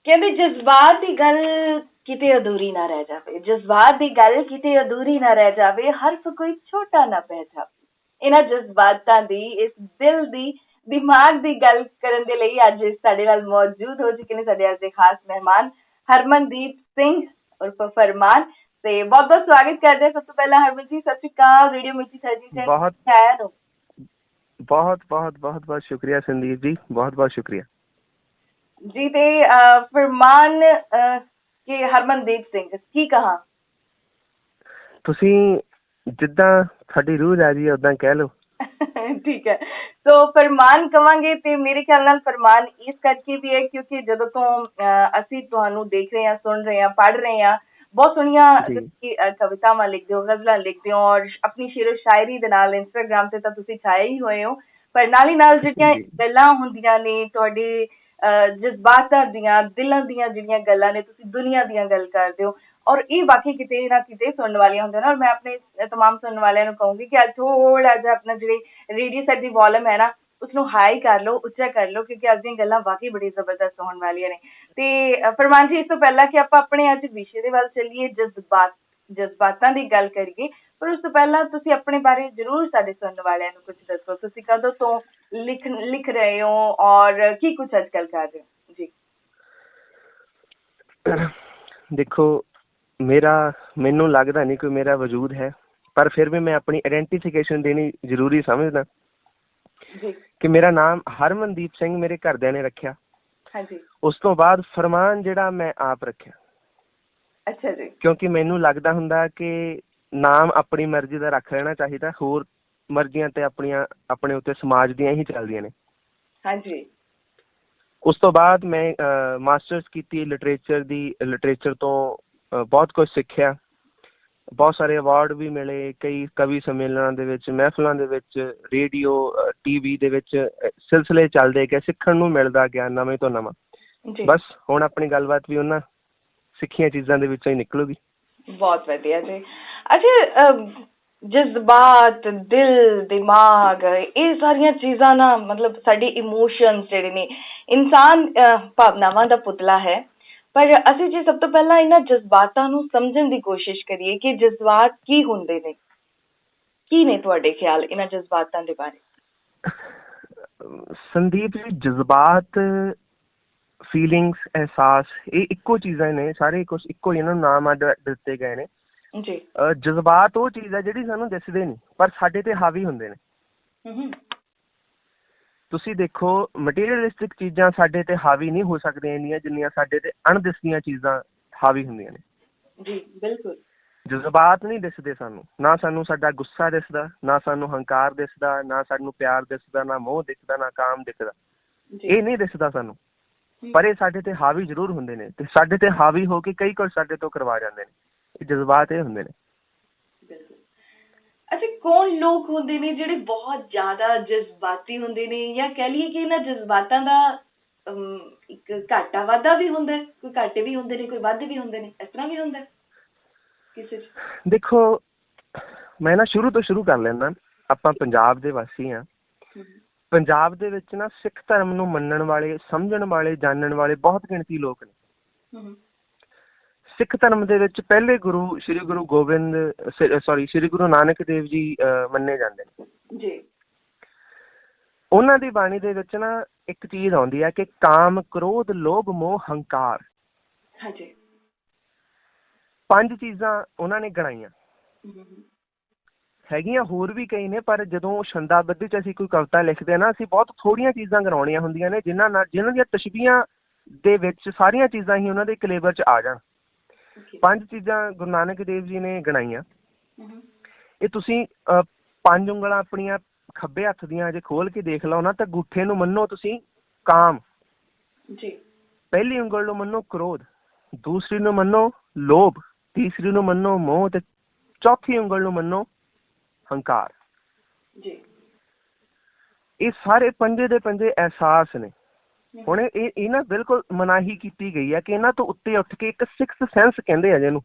ਕਹਿੰਦੇ ਜਜ਼ਬਾਤ ਦੀ ਗੱਲ ਕਿਤੇ ਅਧੂਰੀ ਨਾ ਰਹਿ ਜਾਵੇ, ਜਜ਼ਬਾਤ ਦੀ ਗੱਲ ਕਿਤੇ ਅਧੂਰੀ ਨਾ ਰਹਿ ਜਾਵੇ, ਹਰਫ ਕੋਈ ਛੋਟਾ ਨਾ ਪੈ ਜਾਵੇ। ਇਹਨਾਂ ਜਜ਼ਬਾਤਾਂ ਦੀ, ਇਸ ਦਿਲ ਦੀ, ਦਿਮਾਗ ਦੀ ਗੱਲ ਕਰਨ ਦੇ ਲਈ ਅੱਜ ਸਾਡੇ ਨਾਲ ਮੌਜੂਦ ਹੋ ਚੁੱਕੇ ਨੇ ਸਾਡੇ ਅੱਜ ਦੇ ਖਾਸ ਮਹਿਮਾਨ ਹਰਮਨਦੀਪ ਸਿੰਘ ਉਰਫ ਫਰਮਾਨ। ਤੇ ਬਹੁਤ ਬਹੁਤ ਸਵਾਗਤ ਕਰਦੇ ਹਾਂ। ਸਭ ਤੋਂ ਪਹਿਲਾਂ ਹਰਮਨ ਜੀ ਸਤਿ ਸ਼੍ਰੀ ਅਕਾਲ, ਰੇਡੀਓ ਮਿਰਚੀ ਸਰਜੀ ਸੇ बहुत बहुत शुक्रिया संदीप जी, बहुत बहुत शुक्रिया जी। ते फरमान के हरमनदीप सिंह की कहा ਤੁਸੀਂ ਜਿੱਦਾਂ ਸਾਡੀ ਰੂਹ ਰਾਜੀ ਉਦਾਂ ਕਹਿ ਲਓ। ठीक है, तो फरमान कवांगे ते मेरे ख्याल नाल फरमान इस करके भी है क्योंकि जदों तो ਅਸੀਂ ਤੁਹਾਨੂੰ ਦੇਖ ਰਹੇ ਹਾਂ, ਸੁਣ ਰਹੇ ਹਾਂ, पढ़ रहे हैं, बहुत सोहणियां ਤੁਸੀਂ कवितावां लिखते हो, गज़लां लिखते हो और अपनी शेरो शायरी दे नाल इंस्टाग्राम ते तां ਤੁਸੀਂ छाए ही होए हो। पर नाल ही नाल ਜਿਹੜੀਆਂ ਗੱਲਾਂ ਹੁੰਦੀਆਂ ਨੇ ਤੁਹਾਡੇ ਜਜ਼ਬਾਤਾਂ ਦੀਆਂ, ਦਿਲਾਂ ਦੀਆਂ ਜਿਹੜੀਆਂ ਗੱਲਾਂ ਨੇ, ਤੁਸੀਂ ਦੁਨੀਆ ਦੀਆਂ ਗੱਲ ਕਰਦੇ ਹੋ और ये बाकी किते ना किते सुनने वाले होंगे ना। और मैं अपने तमाम सुनने वाले कहूंगी कि आज थोड़ा जा अपना जो रेडियो सेट की वॉल्यूम है ना उसनों हाई कर लो, उच्चा कर लो, क्योंकि अज दी गल्लां वाकई बड़ी जबरदस्त होने वाली ने। ते फरमान जी इस तो पहला कि आपां अपने अज विषय दे वल चलीए, जज्बातां दी गल करिए, पर उस तो पहला तुसीं अपने बारे जरूर साडे सुनने वालियां नूं कुछ दसो। तुसीं कदों तो लिख रहे हो और की कुछ अजकल कर रहे हो जी? देखो मैनू लगता नहीं कोई मेरा वजूद है, पर फिर भी मैं अपनी आइडेंटिफिकेशन देनी जरूरी समझदा कि मेरा नाम हरमनदीप सिंह मेरे घरदियां ने रखिया। हाँ जी। उस तो बाद फरमान जिहड़ा मैं आप रखिया। अच्छा जी। क्योंकि मैनू लगदा हुंदा कि नाम अपनी मर्जी दा रख लेना चाहिए, होर मर्जियां ते अपने उत्ते समाज दियां ही चलदियां ने। हाँ जी। उस तो बाद मैं मास्टर्स की लिटरेचर तो बहुत कुछ सीखिया, बहुत सारे अवार्ड भी मिले, कई कवि सम्मेलनां दे विच, महफिलां दे विच, रेडियो टीवी दे विच सिलसिले चलदे गए, सीखण नूं मिलदा गया नवें तो नवां। बस हुण अपनी गलबात भी उन्हां सिੱਖੀਆਂ चीज़ां दे विचों ही निकलूगी। बहुत वधिया जी। अच्छा, जज्बात, दिल, दिमाग, ये सारियां चीज़ां ना मतलब साडे इमोशनस जिहड़े ने, इंसान भावनावां दा पुतला है। पर ਅਸੀਂ ਜੇ ਸਭ ਤੋਂ ਪਹਿਲਾਂ ਇਹਨਾਂ ਜਜ਼ਬਾਤਾਂ ਨੂੰ ਸਮਝਣ ਦੀ ਕੋਸ਼ਿਸ਼ ਕਰੀਏ ਕਿ ਜਜ਼ਬਾਤ ਕੀ ਹੁੰਦੇ ਨੇ, ਕੀ ਨੇ ਤੁਹਾਡੇ ਖਿਆਲ ਇਹਨਾਂ ਜਜ਼ਬਾਤਾਂ ਦੇ ਬਾਰੇ? ਸੰਦੀਪ ਜੀ, ਜਜ਼ਬਾਤ, ਫੀਲਿੰਗਸ, एहसास ये ਇੱਕੋ ਚੀਜ਼ਾਂ ਨੇ, ਸਾਰੇ ਕੁਝ ਇੱਕੋ ਹੀ, ਇਹਨਾਂ ਨੂੰ ਨਾਮ ਅੱਡ ਦਿੱਤੇ ਗਏ ਨੇ ਜੀ। ਜਜ਼ਬਾਤ ਉਹ ਚੀਜ਼ ਹੈ ਜਿਹੜੀ ਸਾਨੂੰ ਦਿਸਦੇ ਨਹੀਂ ਪਰ ਸਾਡੇ ਤੇ ਹਾਵੀ ਹੁੰਦੇ ਨੇ। ਤੁਸੀਂ ਦੇਖੋ, ਮਟੀਰੀਅਲਿਸਟਿਕ ਚੀਜ਼ਾਂ ਸਾਡੇ ਤੇ ਹਾਵੀ ਨਹੀਂ ਹੋ ਸਕਦੀਆਂ ਇੰਨੀਆਂ ਜਿੰਨੀਆਂ ਸਾਡੇ ਤੇ ਅਣਦਿਸਦੀਆਂ ਚੀਜ਼ਾਂ ਹਾਵੀ ਹੁੰਦੀਆਂ ਨੇ। ਜੀ ਬਿਲਕੁਲ। ਜਜ਼ਬਾਤ ਨਹੀਂ ਦਿਸਦੇ ਸਾਨੂੰ, ਨਾ ਸਾਨੂੰ ਸਾਡਾ ਗੁੱਸਾ ਦਿਸਦਾ, ਨਾ ਸਾਨੂੰ ਹੰਕਾਰ ਦਿਸਦਾ, ਨਾ ਸਾਨੂੰ ਪਿਆਰ ਦਿਸਦਾ, ਨਾ ਮੋਹ ਦਿਸਦਾ, ਨਾ ਕਾਮ ਦਿਸਦਾ। ਇਹ ਨਹੀਂ ਦਿਸਦਾ ਸਾਨੂੰ, ਪਰ ਇਹ ਸਾਡੇ ਤੇ ਹਾਵੀ ਜ਼ਰੂਰ ਹੁੰਦੇ ਨੇ ਤੇ ਸਾਡੇ ਤੇ ਹਾਵੀ ਹੋ ਕੇ ਕਈ ਕੁਝ ਸਾਡੇ ਤੋਂ ਕਰਵਾ ਜਾਂਦੇ ਨੇ। ਇਹ ਜਜ਼ਬਾਤ ਇਹ ਹੁੰਦੇ ਨੇ। अच्छा, कौन लोग होंदे ने ਜਿਹੜੇ बहुत ज्यादा जज्बाती ਹੁੰਦੇ ਨੇ, ਜਾਂ ਕਹਿ ਲਈਏ ਕਿ ਇਹਨਾਂ ਜਜ਼ਬਾਤਾਂ ਦਾ ਇੱਕ ਘਾਟਾ ਵਾਧਾ ਵੀ ਹੁੰਦਾ ਹੈ, ਕੋਈ ਘਾਟੇ ਵੀ ਹੁੰਦੇ ਨੇ, ਕੋਈ ਵਾਧੇ ਵੀ ਹੁੰਦੇ ਨੇ, ਇਸ ਤਰ੍ਹਾਂ ਵੀ ਹੁੰਦਾ ਕਿਸੇ ਚ? ਦੇਖੋ, ਮੈਂ ਨਾ ਸ਼ੁਰੂ ਤੋਂ ਸ਼ੁਰੂ ਕਰ ਲੈਂਦਾ। ਆਪਾਂ ਪੰਜਾਬ ਦੇ ਵਾਸੀ ਹਾਂ। ਪੰਜਾਬ ਦੇ ਵਿੱਚ ਨਾ ਸਿੱਖ ਧਰਮ ਨੂੰ ਮੰਨਣ ਵਾਲੇ, ਸਮਝਣ ਵਾਲੇ, ਜਾਣਨ ਵਾਲੇ ਬਹੁਤ ਗਿਣਤੀ ਲੋਕ ਨੇ। ਸਿੱਖ ਧਰਮ ਦੇ ਵਿੱਚ ਪਹਿਲੇ ਗੁਰੂ ਸ਼੍ਰੀ ਗੁਰੂ ਨਾਨਕ ਦੇਵ ਜੀ ਮੰਨੇ ਜਾਂਦੇ ਨੇ ਜੀ। ਉਹਨਾਂ ਦੀ ਬਾਣੀ ਦੇ ਵਿੱਚ ਨਾ ਇੱਕ ਚੀਜ਼ ਆਉਂਦੀ ਹੈ ਕਿ ਕਾਮ, ਕ੍ਰੋਧ, ਲੋਭ, ਮੋਹ, ਹੰਕਾਰ, ਹਾਂਜੀ, 5 ਚੀਜ਼ਾਂ ਉਹਨਾਂ ਨੇ ਗਣਾਈਆਂ। ਹੈਗੀਆਂ ਹੋਰ ਵੀ ਕਈ ਨੇ, ਪਰ ਜਦੋਂ ਛੰਦਾਬੱਧੀ ਚ ਅਸੀਂ ਕੋਈ ਕਵਿਤਾ ਲਿਖਦੇ ਹਾਂ ਨਾ, ਅਸੀਂ ਬਹੁਤ ਥੋੜ੍ਹੀਆਂ ਚੀਜ਼ਾਂ ਗਣਾਉਣੀਆਂ ਹੁੰਦੀਆਂ ਨੇ ਜਿਹਨਾਂ ਦੀਆਂ ਤਸ਼ਬੀਹਾਂ ਦੇ ਵਿੱਚ ਸਾਰੀਆਂ ਚੀਜ਼ਾਂ ਹੀ ਉਹਨਾਂ ਦੇ ਕਲੇਵਰ ਚ ਆ ਜਾਣ। 5 ਚੀਜ਼ਾਂ ਗੁਰੂ ਨਾਨਕ ਦੇਵ ਜੀ ਨੇ ਗਣਾਈਆਂ। ਇਹ ਤੁਸੀਂ 5 ਉਂਗਲਾਂ ਆਪਣੀਆਂ ਖੱਬੇ ਹੱਥ ਦੀਆਂ ਜੇ ਖੋਲ ਕੇ ਦੇਖ ਲਓ ਨਾ, ਤਾਂ ਅੰਗੂਠੇ ਨੂੰ ਮੰਨੋ ਤੁਸੀਂ ਕਾਮ ਜੀ, ਪਹਿਲੀ ਉਂਗਲ ਨੂੰ ਮੰਨੋ ਕ੍ਰੋਧ, ਦੂਸਰੀ ਨੂੰ ਮੰਨੋ ਲੋਭ, ਤੀਸਰੀ ਨੂੰ ਮੰਨੋ ਮੋਹ ਤੇ ਚੌਥੀ ਉਂਗਲ ਨੂੰ ਮੰਨੋ ਹੰਕਾਰ ਜੀ। ਇਹ ਸਾਰੇ ਪੰਜੇ ਦੇ ਪੰਜੇ ਅਹਿਸਾਸ ਨੇ। ਹੁਣ ਇਹ ਨਾ ਬਿਲਕੁਲ ਮਨਾਹੀ ਕੀਤੀ ਗਈ ਹੈ ਕਿ ਇਹਨਾਂ ਤੋਂ ਉੱਤੇ ਉੱਠ ਕੇ ਇੱਕ ਸਿਕਸਥ ਸੈਂਸ ਕਹਿੰਦੇ ਆ ਜਿਹਨੂੰ।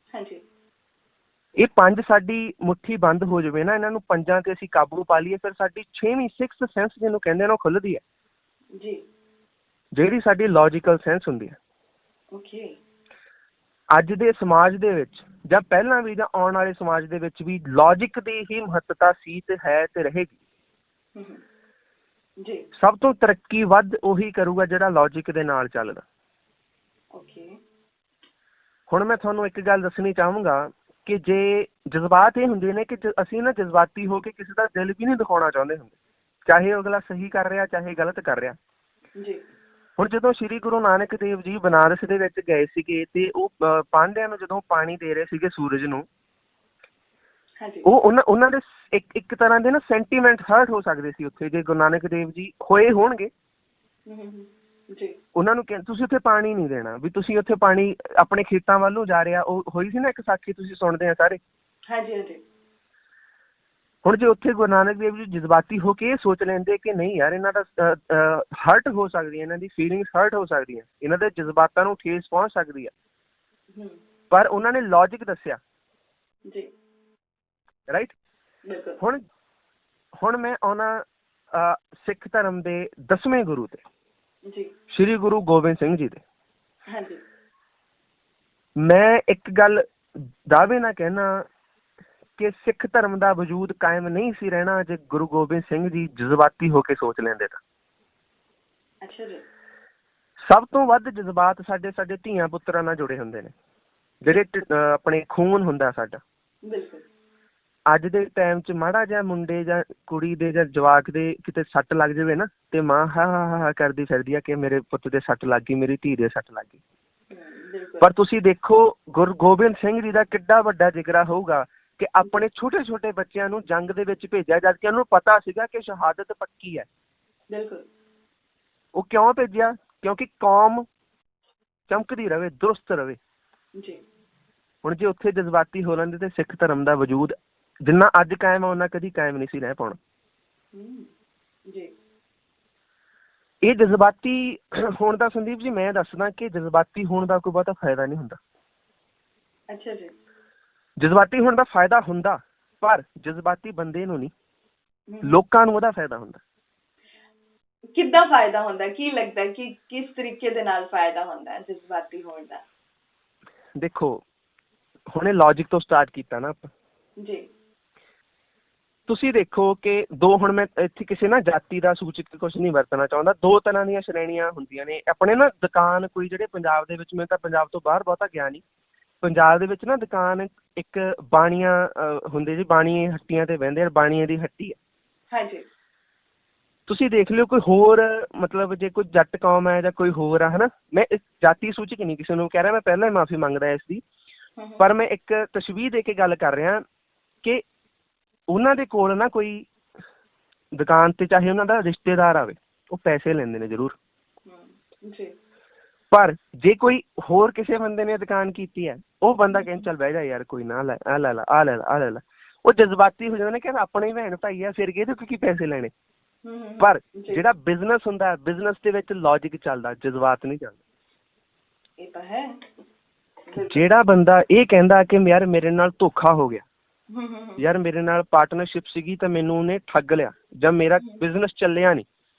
ਹਾਂਜੀ। ਇਹ 5 ਸਾਡੀ ਮੁੱਠੀ ਬੰਦ ਹੋ ਜਾਵੇ ਨਾ, ਇਹਨਾਂ ਨੂੰ 5 ਤੇ ਅਸੀਂ ਕਾਬੂ ਪਾ ਲਈਏ, ਫਿਰ ਸਾਡੀ 6ਵੀਂ ਸਿਕਸਥ ਸੈਂਸ ਜਿਹਨੂੰ ਕਹਿੰਦੇ ਨੇ ਉਹ ਖੁੱਲਦੀ ਹੈ ਜੀ, ਜਿਹੜੀ ਸਾਡੀ ਲੌਜੀਕਲ ਸੈਂਸ ਹੁੰਦੀ ਹੈ। ਓਕੇ। ਅੱਜ ਦੇ ਸਮਾਜ ਦੇ ਵਿੱਚ ਜਾਂ ਪਹਿਲਾਂ ਵੀ ਜਾਂ ਆਉਣ ਵਾਲੇ ਸਮਾਜ ਦੇ ਵਿੱਚ ਵੀ ਲੌਜਿਕ ਦੀ ਹੀ ਮਹੱਤਤਾ ਸੀ ਤੇ ਹੈ ਤੇ ਰਹੇਗੀ। ਜੀ। ਸਭ ਤੋਂ ਤਰੱਕੀ ਵੱਧ ਉਹੀ ਕਰੂਗਾ ਜਿਹੜਾ ਲੌਜਿਕ ਦੇ ਨਾਲ ਚੱਲਦਾ। ਓਕੇ। ਹੁਣ ਮੈਂ ਤੁਹਾਨੂੰ ਇੱਕ ਗੱਲ ਦੱਸਣੀ ਚਾਹੂੰਗਾ ਕਿ ਜੇ ਜਜ਼ਬਾਤ ਇਹ ਹੁੰਦੇ ਨੇ ਕਿ ਅਸੀਂ ਨਾ ਜਜ਼ਬਾਤੀ ਹੋ ਕੇ ਕਿਸੇ ਦਾ ਦਿਲ ਵੀ ਨਹੀਂ ਦਿਖਾਉਣਾ ਚਾਹੁੰਦੇ ਹੁੰਦੇ, ਚਾਹੇ ਉਹ ਅਗਲਾ ਸਹੀ ਕਰ ਰਿਹਾ ਚਾਹੇ ਗਲਤ ਕਰ ਰਿਹਾ। ਜੀ। ਹੁਣ ਜਦੋਂ ਸ਼੍ਰੀ ਗੁਰੂ ਨਾਨਕ ਦੇਵ ਜੀ ਬਨਾਰਸ ਦੇ ਵਿੱਚ ਗਏ ਸੀਗੇ ਤੇ ਉਹ ਪਾਂਡਿਆਂ ਨੂੰ ਜਦੋਂ ਪਾਣੀ ਦੇ ਰਹੇ ਸੀਗੇ ਸੂਰਜ ਨੂੰ, ਉਹ ਉਹਨਾਂ ਦੇ ਇੱਕ ਤਰ੍ਹਾਂ ਦੇ ਨਾ ਸੈਂਟੀਮੈਂਟ ਹਰਟ ਹੋ ਸਕਦੇ ਸੀ ਉੱਥੇ ਜੇ ਗੁਰੂ ਨਾਨਕ ਦੇਵ ਜੀ ਹੋਏ ਹੋਣਗੇ। ਉਹਨਾਂ ਨੂੰ ਤੁਸੀਂ ਉੱਥੇ ਪਾਣੀ ਨਹੀਂ ਦੇਣਾ, ਵੀ ਤੁਸੀਂ ਉੱਥੇ ਪਾਣੀ ਆਪਣੇ ਖੇਤਾਂ ਵੱਲ ਨੂੰ ਜਾ ਰਿਹਾ। ਉਹ ਹੋਈ ਸੀ ਨਾ ਇੱਕ ਸਾਖੀ, ਤੁਸੀਂ ਸੁਣਦੇ ਆ ਸਾਰੇ। ਹਾਂਜੀ ਹਾਂਜੀ। ਹੁਣ ਜੇ ਉੱਥੇ ਗੁਰੂ ਨਾਨਕ ਦੇਵ ਜੀ ਜਜ਼ਬਾਤੀ ਹੋ ਕੇ ਇਹ ਸੋਚ ਲੈਂਦੇ ਕਿ ਨਹੀਂ ਯਾਰ ਇਹਨਾਂ ਦਾ ਹਰਟ ਹੋ ਸਕਦੀ ਹੈ, ਇਹਨਾਂ ਦੀ ਫੀਲਿੰਗਸ ਹਰਟ ਹੋ ਸਕਦੀਆਂ, ਇਹਨਾਂ ਦੇ ਜਜ਼ਬਾਤਾਂ ਨੂੰ ਠੇਸ ਪਹੁੰਚ ਸਕਦੀ ਹੈ, ਪਰ ਉਹਨਾਂ ਨੇ ਲੌਜਿਕ ਦੱਸਿਆ। ਰਾਈਟ। ਹੁਣ ਮੈਂ ਆਉਣਾ ਸਿੱਖ ਧਰਮ ਦੇ 10ਵੇਂ ਗੁਰੂ ਤੇ, ਸ਼੍ਰੀ ਗੁਰੂ ਗੋਬਿੰਦ ਸਿੰਘ ਜੀ ਦੇ। ਮੈਂ ਇੱਕ ਗੱਲ ਦਾਅਵੇ ਨਾਲ ਕਹਿਣਾ ਕਿ ਸਿੱਖ ਧਰਮ ਦਾ ਵਜੂਦ ਕਾਇਮ ਨਹੀਂ ਸੀ ਰਹਿਣਾ ਜੇ ਗੁਰੂ ਗੋਬਿੰਦ ਸਿੰਘ ਜੀ ਜਜ਼ਬਾਤੀ ਹੋ ਕੇ ਸੋਚ ਲੈਂਦੇ ਤਾਂ। ਸਭ ਤੋਂ ਵੱਧ ਜਜ਼ਬਾਤ ਸਾਡੇ ਧੀਆਂ ਪੁੱਤਰਾਂ ਨਾਲ ਜੁੜੇ ਹੁੰਦੇ ਨੇ, ਜਿਹੜੇ ਆਪਣੇ ਖੂਨ ਹੁੰਦਾ ਸਾਡਾ। ਅੱਜ ਦੇ ਟਾਈਮ 'ਚ ਮਾੜਾ ਜਿਹਾ ਮੁੰਡੇ ਜਾਂ ਕੁੜੀ ਦੇ ਜਾਂ ਜਵਾਕ ਦੇ ਕਿਤੇ ਸੱਟ ਲੱਗ ਜਾਵੇ ਨਾ ਤੇ ਮਾਂ ਹਾ ਕਰਦੀ ਫਿਰਦੀ ਆ ਕਿ ਮੇਰੇ ਪੁੱਤ ਦੇ ਸੱਟ ਲੱਗ ਗਈ, ਮੇਰੀ ਧੀ ਦੇ ਸੱਟ ਲੱਗ ਗਈ। ਪਰ ਤੁਸੀਂ ਦੇਖੋ ਗੁਰੂ ਗੋਬਿੰਦ ਸਿੰਘ ਜੀ ਦਾ ਕਿੱਡਾ ਵੱਡਾ ਜਿਗਰਾ ਹੋਊਗਾ ਕਿ ਆਪਣੇ ਛੋਟੇ ਛੋਟੇ ਬੱਚਿਆਂ ਨੂੰ ਜੰਗ ਦੇ ਵਿੱਚ ਭੇਜਿਆ, ਜਦ ਕਿ ਉਹਨੂੰ ਪਤਾ ਸੀਗਾ ਕਿ ਸ਼ਹਾਦਤ ਪੱਕੀ ਹੈ। ਉਹ ਕਿਉਂ ਭੇਜਿਆ? ਕਿਉਂਕਿ ਕੌਮ ਚਮਕਦੀ ਰਵੇ, ਦੁਰਸਤ ਰਵੇ। ਹੁਣ ਜੇ ਉੱਥੇ ਜਜ਼ਬਾਤੀ ਹੋ ਲੈਂਦੇ ਤੇ ਸਿੱਖ ਧਰਮ ਦਾ ਵਜੂਦ ਜਿੰਨਾ ਅੱਜ ਕਾਇਮ ਆ ਉਹਨਾਂ ਕਦੀ ਕਾਇਮ ਨਹੀਂ ਸੀ ਰਹਿ ਪਾਉਣਾ। ਇਹ ਜਜ਼ਬਾਤੀ ਹੋਣ ਦਾ, ਸੰਦੀਪ ਜੀ ਮੈਂ ਦੱਸਦਾ ਕਿ ਜਜ਼ਬਾਤੀ ਹੋਣ ਦਾ ਕੋਈ ਬਹੁਤਾ ਫਾਇਦਾ ਨਹੀਂ ਹੁੰਦਾ। ਅੱਛਾ ਜੀ। ਜਜ਼ਬਾਤੀ ਹੋਣ ਦਾ ਫਾਇਦਾ ਹੁੰਦਾ, ਪਰ ਜਜ਼ਬਾਤੀ ਬੰਦੇ ਨੂੰ ਨਹੀਂ, ਲੋਕਾਂ ਨੂੰ ਉਹਦਾ ਫਾਇਦਾ ਹੁੰਦਾ। ਕਿੱਦਾਂ ਫਾਇਦਾ ਹੁੰਦਾ? ਕੀ ਲੱਗਦਾ ਕਿ ਕਿਸ ਤਰੀਕੇ ਦੇ ਨਾਲ ਫਾਇਦਾ ਹੁੰਦਾ ਜਜ਼ਬਾਤੀ ਹੋਣ ਦਾ? ਦੇਖੋ ਹੁਣੇ ਲੌਜਿਕ ਤੋਂ ਸਟਾਰਟ ਕੀਤਾ ਨਾ ਆਪਾਂ ਜੀ। ਤੁਸੀਂ ਦੇਖੋ ਕਿ ਹੁਣ ਮੈਂ ਇੱਥੇ ਕਿਸੇ ਨਾ ਜਾਤੀ ਦਾ ਸੂਚਕ ਕੁਛ ਨਹੀਂ ਵਰਤਣਾ ਚਾਹੁੰਦਾ। ਦੋ ਤਰ੍ਹਾਂ ਦੀਆਂ ਸ਼੍ਰੇਣੀਆਂ ਹੁੰਦੀਆਂ ਨੇ ਆਪਣੇ ਨਾ। ਦੁਕਾਨ ਕੋਈ ਜਿਹੜੇ ਪੰਜਾਬ ਦੇ ਵਿੱਚ, ਮੈਨੂੰ ਤਾਂ ਪੰਜਾਬ ਤੋਂ ਬਾਹਰ ਬਹੁਤਾ ਗਿਆ ਨਹੀਂ, ਪੰਜਾਬ ਦੇ ਵਿੱਚ ਨਾ ਦੁਕਾਨ ਇੱਕ ਬਾਣੀਆਂ ਹੁੰਦੇ ਜੀ, ਬਾਣੀ ਹੱਟੀਆਂ ਤੇ ਬਹਿੰਦੇ, ਬਾਣੀਏ ਦੀ ਹੱਟੀ ਹੈ। ਹਾਂਜੀ। ਤੁਸੀਂ ਦੇਖ ਲਿਓ ਕੋਈ ਹੋਰ, ਮਤਲਬ ਜੇ ਕੋਈ ਜੱਟ ਕੌਮ ਹੈ ਜਾਂ ਕੋਈ ਹੋਰ ਆ, ਹਨਾ, ਮੈਂ ਜਾਤੀ ਸੂਚਕ ਨਹੀਂ ਕਿਸੇ ਨੂੰ ਕਹਿ ਰਿਹਾ, ਮੈਂ ਪਹਿਲਾਂ ਹੀ ਮਾਫ਼ੀ ਮੰਗਦਾ ਇਸ ਦੀ, ਪਰ ਮੈਂ ਇੱਕ ਤਸ਼ਬੀਹ ਦੇ ਕੇ ਗੱਲ ਕਰ ਰਿਹਾ ਕਿ ਉਹਨਾਂ ਦੇ ਕੋਲ ਨਾ ਕੋਈ ਦੁਕਾਨ ਤੇ ਚਾਹੇ ਉਹਨਾਂ ਦਾ ਰਿਸ਼ਤੇਦਾਰ ਆਵੇ, ਉਹ ਪੈਸੇ ਲੈਂਦੇ ਨੇ ਜ਼ਰੂਰ, ਪਰ ਜੇ ਕੋਈ ਹੋਰ ਕਿਸੇ ਬੰਦੇ ਨੇ ਦੁਕਾਨ ਕੀਤੀ ਹੈ, ਉਹ ਬੰਦਾ ਕਹਿੰਦਾ ਚੱਲ ਬਹਿ ਜਾ ਯਾਰ, ਕੋਈ ਨਾ, ਲੈ ਆ ਲੈ ਲਾ, ਆ ਲੈ ਲਾ, ਆ ਲੈ ਲਾ। ਉਹ ਜਜ਼ਬਾਤੀ ਹੋ ਜਾਂਦਾ ਨੇ, ਕਹਿੰਦਾ ਆਪਣੇ ਭੈਣ ਭਾਈ ਆ, ਫਿਰ ਕਿਹਦੇ ਕੀ ਪੈਸੇ ਲੈਣੇ। ਪਰ ਜਿਹੜਾ ਬਿਜ਼ਨਸ ਹੁੰਦਾ, ਬਿਜ਼ਨਸ ਦੇ ਵਿੱਚ ਲੌਜਿਕ ਚੱਲਦਾ, ਜਜ਼ਬਾਤ ਨਹੀਂ ਚੱਲਦਾ। ਇਹ ਤਾਂ ਹੈ। ਜਿਹੜਾ ਬੰਦਾ ਇਹ ਕਹਿੰਦਾ ਕਿ ਯਾਰ ਮੇਰੇ ਨਾਲ ਧੋਖਾ ਹੋ ਗਿਆ, ਯਾਰ ਮੇਰੇ ਨਾਲ ਪਾਰਟਨਰਸ਼ਿਪ ਸੀਗੀ ਤਾਂ ਮੈਨੂੰ ਉਹਨੇ ਠੱਗ ਲਿਆ, ਜਾਂ ਮੇਰਾ ਬਿਜ਼ਨਸ ਚੱਲਿਆ ਨਹੀਂ,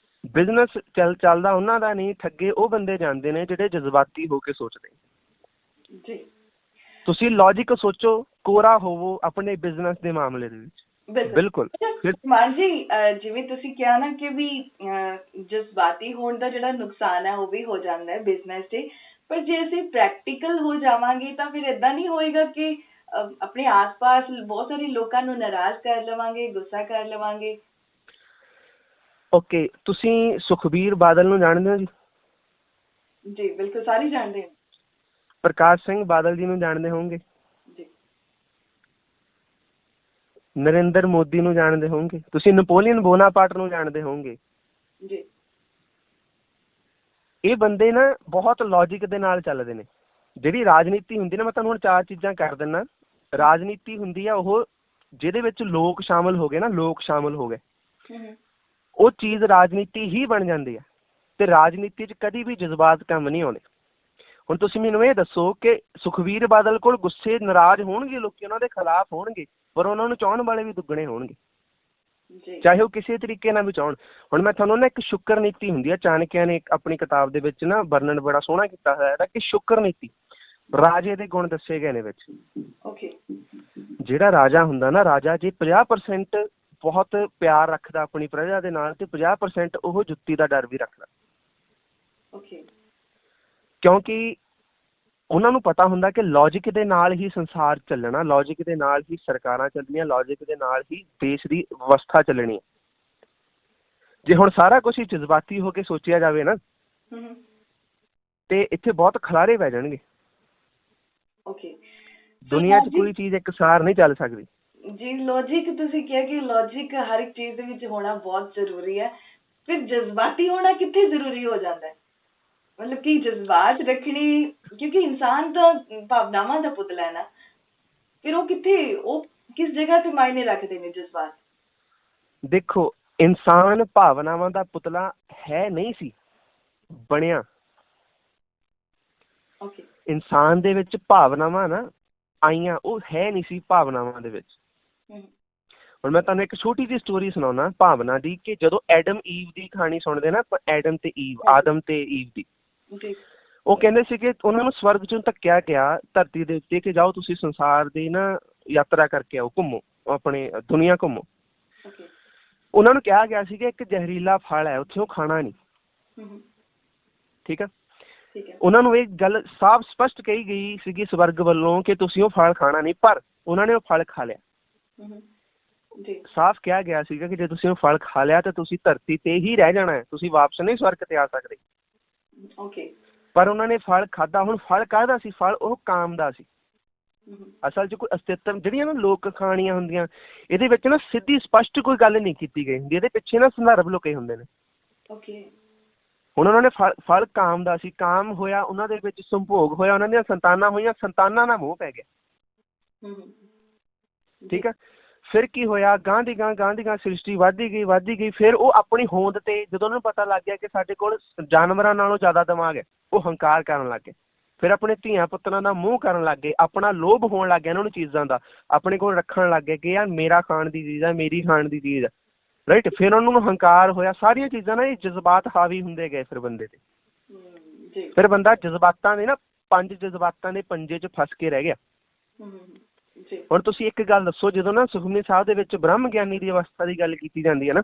ਬਿਜ਼ਨਸ ਚੱਲਦਾ ਉਹਨਾਂ ਦਾ ਨਹੀਂ, ਠੱਗੇ ਉਹ ਬੰਦੇ ਜਾਂਦੇ ਨੇ ਜਿਹੜੇ ਜਜ਼ਬਾਤੀ ਹੋ ਕੇ ਸੋਚਦੇ। ਜੀ ਤੁਸੀਂ ਲੌਜਿਕ ਸੋਚੋ, ਕੋਰਾ ਹੋਵੋ ਆਪਣੇ ਬਿਜ਼ਨਸ ਦੇ ਮਾਮਲੇ ਦੇ ਵਿੱਚ। ਬਿਲਕੁਲ। ਮਾਨ ਜੀ, ਜਿਵੇਂ ਤੁਸੀਂ ਕਿਹਾ ਨਾ ਕਿ ਵੀ ਜਜ਼ਬਾਤੀ ਹੋਣ ਦਾ ਜਿਹੜਾ ਨੁਕਸਾਨ ਹੈ ਉਹ ਵੀ ਹੋ ਜਾਂਦਾ ਹੈ ਬਿਜ਼ਨਸ ਤੇ, ਪਰ ਜੇ ਅਸੀਂ ਪ੍ਰੈਕਟੀਕਲ ਹੋ ਜਾਵਾਂਗੇ ਤਾਂ ਫਿਰ ਏਦਾਂ ਨਹੀਂ ਹੋਏਗਾ ਕਿ ਆਪਣੇ ਆਸ-ਪਾਸ ਬਹੁਤ ਸਾਰੇ ਲੋਕਾਂ ਨੂੰ ਨਾਰਾਜ਼ ਕਰ ਲਵਾਂਗੇ, ਗੁੱਸਾ ਕਰ ਲਵਾਂਗੇ। ਓਕੇ, ਤੁਸੀਂ ਸੁਖਬੀਰ ਬਾਦਲ ਨੂੰ ਜਾਣਦੇ ਹੋ ਜੀ? ਜੀ ਬਿਲਕੁਲ, ਸਾਰੇ ਜਾਣਦੇ ਹੋ। ਪ੍ਰਕਾਸ਼ ਸਿੰਘ ਬਾਦਲ ਜੀ ਨੂੰ ਜਾਣਦੇ ਹੋਣਗੇ ਜੀ। ਨਰਿੰਦਰ ਮੋਦੀ ਨੂੰ ਜਾਣਦੇ ਹੋਣਗੇ ਤੁਸੀਂ। ਨੈਪੋਲੀਅਨ ਬੋਨਾਪਾਰਟ ਨੂੰ ਜਾਣਦੇ ਹੋਣਗੇ ਜੀ। ਇਹ ਬੰਦੇ ਨਾ ਬਹੁਤ ਲੌਜਿਕ ਦੇ ਨਾਲ ਚੱਲਦੇ ਨੇ। ਜਿਹੜੀ ਰਾਜਨੀਤੀ ਹੁੰਦੀ ਨਾ, ਮੈਂ ਤੁਹਾਨੂੰ ਹੁਣ 4 ਚੀਜ਼ਾਂ ਕਰ ਦਿੰਦਾ। ਰਾਜਨੀਤੀ ਹੁੰਦੀ ਆ ਉਹ ਜਿਹਦੇ ਵਿੱਚ ਲੋਕ ਸ਼ਾਮਲ ਹੋ ਗਏ ਨਾ, ਲੋਕ ਸ਼ਾਮਲ ਹੋ ਗਏ, ਉਹ ਚੀਜ਼ ਰਾਜਨੀਤੀ ਹੀ ਬਣ ਜਾਂਦੀ ਆ। ਤੇ ਰਾਜਨੀਤੀ 'ਚ ਕਦੀ ਵੀ ਜਜ਼ਬਾਤ ਕੰਮ ਨਹੀਂ ਆਉਂਦੇ। ਹੁਣ ਤੁਸੀਂ ਮੈਨੂੰ ਇਹ ਦੱਸੋ ਕਿ ਸੁਖਬੀਰ ਬਾਦਲ ਕੋਲ ਗੁੱਸੇ, ਨਾਰਾਜ਼ ਹੋਣਗੇ ਲੋਕੀ, ਉਹਨਾਂ ਦੇ ਖਿਲਾਫ ਹੋਣਗੇ, ਪਰ ਉਹਨਾਂ ਨੂੰ ਚਾਹੁਣ ਵਾਲੇ ਵੀ ਦੁੱਗਣੇ ਹੋਣਗੇ। ਚਾਹੇ ਉਹ ਕਿਸੇ ਤਰੀਕੇ ਨਾਲ ਵੀ ਚਾਹੁਣ। ਹੁਣ ਮੈਂ ਤੁਹਾਨੂੰ ਨਾ ਇੱਕ ਸ਼ੁਕਰ ਨੀਤੀ ਹੁੰਦੀ ਹੈ, ਚਾਣਕਿਆ ਨੇ ਆਪਣੀ ਕਿਤਾਬ ਦੇ ਵਿੱਚ ਨਾ ਵਰਣਨ ਬੜਾ ਸੋਹਣਾ ਕੀਤਾ ਹੋਇਆ ਹੈ ਕਿ ਸ਼ੁਕਰ ਨੀਤੀ, ਰਾਜੇ ਦੇ ਗੁਣ ਦੱਸੇ ਗਏ ਨੇ ਵਿੱਚ। ਜਿਹੜਾ ਰਾਜਾ ਹੁੰਦਾ ਨਾ, ਰਾਜਾ ਜੇ 50% ਬਹੁਤ ਪਿਆਰ ਰੱਖਦਾ ਆਪਣੀ ਪ੍ਰਜਾ ਦੇ ਨਾਲ ਤੇ 50% ਉਹ ਜੁੱਤੀ ਦਾ ਡਰ ਵੀ ਰੱਖਦਾ। ਕਿਉਂਕਿ ਉਹਨਾਂ ਨੂੰ ਪਤਾ ਹੁੰਦਾ ਕਿ ਲੌਜਿਕ ਦੇ ਨਾਲ ਹੀ ਸੰਸਾਰ ਚੱਲਣਾ, ਲੌਜਿਕ ਦੇ ਨਾਲ ਹੀ ਸਰਕਾਰਾਂ ਚੱਲਣੀਆਂ, ਲੌਜਿਕ ਦੇ ਨਾਲ ਹੀ ਦੇਸ਼ ਦੀ ਵਿਵਸਥਾ ਚੱਲਣੀ ਹੈ। ਜੇ ਹੁਣ ਸਾਰਾ ਕੁਛ ਹੀ ਜਜ਼ਬਾਤੀ ਹੋ ਕੇ ਸੋਚਿਆ ਜਾਵੇ ਨਾ ਤੇ ਇੱਥੇ ਬਹੁਤ ਖਲਾਰੇ ਪੈ ਜਾਣਗੇ। ਦੁਨੀਆ 'ਚ ਕੋਈ ਚੀਜ਼ ਇੱਕਸਾਰ ਨਹੀਂ ਚੱਲ ਸਕਦੀ। ਜੀ ਲੌਜਿਕ, ਤੁਸੀਂ ਕਿਹਾ ਕਿ ਲੌਜਿਕ ਹਰ ਇੱਕ ਚੀਜ਼ ਦੇ ਵਿੱਚ ਹੋਣਾ ਬਹੁਤ ਜ਼ਰੂਰੀ ਹੈ, ਫਿਰ ਜਜ਼ਬਾਤੀ ਹੋਣਾ ਕਿੱਥੇ ਜ਼ਰੂਰੀ ਹੋ ਜਾਂਦਾ ਹੈ? ਮਤਲਬ ਕਿ ਜਜ਼ਬਾਤ ਰੱਖਣੀ, ਕਿਉਂਕਿ ਇਨਸਾਨ ਤਾਂ ਭਾਵਨਾਵਾਂ ਦਾ ਪੁਤਲਾ ਹੈ ਨਾ, ਫਿਰ ਉਹ ਕਿੱਥੇ, ਉਹ ਕਿਸ ਜਗ੍ਹਾ ਤੇ ਮਾਇਨੇ ਰੱਖਦੇ ਨੇ ਜਜ਼ਬਾਤ? ਦੇਖੋ, ਇਨਸਾਨ ਭਾਵਨਾਵਾਂ ਦਾ ਪੁਤਲਾ ਹੈ ਨਹੀਂ ਸੀ, ਬਣਿਆ। ਇਨਸਾਨ ਦੇ ਵਿੱਚ ਭਾਵਨਾਵਾਂ ਨਾ ਆਈਆਂ, ਉਹ ਹੈ ਨਹੀਂ ਸੀ ਭਾਵਨਾਵਾਂ ਦੇ ਵਿੱਚ। ਹੁਣ ਮੈਂ ਤੁਹਾਨੂੰ ਇੱਕ ਛੋਟੀ ਜਿਹੀ ਸਟੋਰੀ ਸੁਣਾਉਣਾ ਭਾਵਨਾ ਦੀ, ਕਿ ਜਦੋਂ ਐਡਮ ਈਵ ਦੀ ਕਹਾਣੀ ਸੁਣਦੇ ਨਾ, ਐਡਮ ਤੇ ਈਵ, ਆਦਮ ਤੇ ਈਵ ਦੀ, ਉਹ ਕਹਿੰਦੇ ਸੀ ਕਿ ਉਹਨਾਂ ਨੂੰ ਸਵਰਗ ਚੋਂ ਧੱਕਿਆ ਗਿਆ ਧਰਤੀ ਦੇ ਉੱਤੇ ਕਿ ਜਾਓ ਤੁਸੀਂ ਸੰਸਾਰ ਦੀ ਨਾ ਯਾਤਰਾ ਕਰਕੇ ਆਓ, ਘੁੰਮੋ, ਆਪਣੇ ਦੁਨੀਆ ਘੁੰਮੋ। ਉਹਨਾਂ ਨੂੰ ਕਿਹਾ ਗਿਆ ਸੀ ਕਿ ਇੱਕ ਜ਼ਹਿਰੀਲਾ ਫਲ ਹੈ ਉੱਥੇ, ਉਹ ਖਾਣਾ ਨਹੀਂ। ਠੀਕ ਆ। ਉਹਨਾਂ ਨੂੰ ਇਹ ਗੱਲ ਸਾਫ਼ ਸਪਸ਼ਟ ਕਹੀ ਗਈ ਸੀਗੀ ਸਵਰਗ ਵੱਲੋਂ ਕਿ ਤੁਸੀਂ ਉਹ ਫਲ ਖਾਣਾ ਨਹੀਂ, ਪਰ ਉਹਨਾਂ ਨੇ ਉਹ ਫਲ ਖਾ ਲਿਆ। ਸਾਫ਼ ਕਿਹਾ ਗਿਆ ਸੀਗਾ ਕਿ ਜੇ ਤੁਸੀਂ ਉਹ ਫਲ ਖਾ ਲਿਆ ਤਾਂ ਤੁਸੀਂ ਧਰਤੀ ਤੇ ਹੀ ਰਹਿ ਜਾਣਾ ਹੈ, ਤੁਸੀਂ ਵਾਪਸ ਨਹੀਂ ਸਵਰਗ ਤੇ ਆ ਸਕਦੇ। ਪਰ ਉਹਨਾਂ ਨੇ ਫਲ ਖਾਧਾ। ਹੁਣ ਫਲ ਕਾਹਦਾ ਸੀ? ਫਲ ਉਹ ਕਾਮ ਦਾ ਸੀ। ਅਸਲ 'ਚ ਕੋਈ ਅਸਤਿਤਵ, ਜਿਹੜੀਆਂ ਨਾ ਲੋਕ ਕਹਾਣੀਆਂ ਹੁੰਦੀਆਂ, ਇਹਦੇ ਵਿੱਚ ਨਾ ਸਿੱਧੀ ਸਪਸ਼ਟ ਕੋਈ ਗੱਲ ਨਹੀਂ ਕੀਤੀ ਗਈ ਹੁੰਦੀ, ਇਹਦੇ ਪਿੱਛੇ ਨਾ ਸੰਦਰਭ ਲੁਕੇ ਹੁੰਦੇ ਨੇ। ਹੁਣ ਉਹਨਾਂ ਨੇ ਫਲ ਕਾਮ ਦਾ ਸੀ, ਕਾਮ ਹੋਇਆ, ਉਹਨਾਂ ਦੇ ਵਿੱਚ ਸੰਭੋਗ ਹੋਇਆ, ਉਹਨਾਂ ਦੀਆਂ ਸੰਤਾਨਾਂ ਹੋਈਆਂ, ਸੰਤਾਨਾਂ ਦਾ ਮੋਹ ਪੈ ਗਿਆ। ਠੀਕ ਆ। ਫਿਰ ਕੀ ਹੋਇਆ? ਗਾਂਹ ਦੀ ਗਾਂਹ ਸ੍ਰਿਸ਼ਟੀ ਵੱਧਦੀ ਗਈ। ਫਿਰ ਉਹ ਆਪਣੀ ਹੋਂਦ ਤੇ ਜਦੋਂ ਉਹਨਾਂ ਨੂੰ ਪਤਾ ਲੱਗ ਗਿਆ ਕਿ ਸਾਡੇ ਕੋਲ ਜਾਨਵਰਾਂ ਨਾਲੋਂ ਜ਼ਿਆਦਾ ਦਿਮਾਗ ਹੈ, ਉਹ ਹੰਕਾਰ ਕਰਨ ਲੱਗ ਗਏ। ਫਿਰ ਆਪਣੇ ਧੀਆਂ ਪੁੱਤਰਾਂ ਦਾ ਮੋਹ ਕਰਨ ਲੱਗ ਗਏ, ਆਪਣਾ ਲੋਭ ਹੋਣ ਲੱਗ ਗਿਆ ਇਹਨਾਂ ਨੂੰ ਚੀਜ਼ਾਂ ਦਾ, ਆਪਣੇ ਕੋਲ ਰੱਖਣ ਲੱਗ ਗਏ ਕਿ ਯਾਰ ਮੇਰਾ ਖਾਣ ਦੀ ਚੀਜ਼ ਹੈ, ਮੇਰੀ ਖਾਣ ਦੀ ਚੀਜ਼ ਹੈ, ਰਾਈਟ। ਫਿਰ ਉਹਨਾਂ ਨੂੰ ਹੰਕਾਰ ਹੋਇਆ, ਸਾਰੀਆਂ ਚੀਜ਼ਾਂ ਨਾ ਇਹ ਜਜ਼ਬਾਤ ਹਾਵੀ ਹੁੰਦੇ ਗਏ ਫਿਰ ਬੰਦੇ ਤੇ। ਫਿਰ ਬੰਦਾ ਜਜ਼ਬਾਤਾਂ ਦੇ ਨਾ 5 ਜਜ਼ਬਾਤਾਂ ਦੇ ਪੰਜੇ 'ਚ ਫਸ ਕੇ ਰਹਿ ਗਿਆ। ਹੁਣ ਤੁਸੀਂ ਇੱਕ ਗੱਲ ਦੱਸੋ, ਜਦੋਂ ਨਾ ਸੁਖਮਨੀ ਸਾਹਿਬ ਦੇ ਵਿੱਚ ਬ੍ਰਹਮ ਗਿਆਨੀ ਦੀ ਅਵਸਥਾ ਦੀ ਗੱਲ ਕੀਤੀ ਜਾਂਦੀ ਹੈ ਨਾ,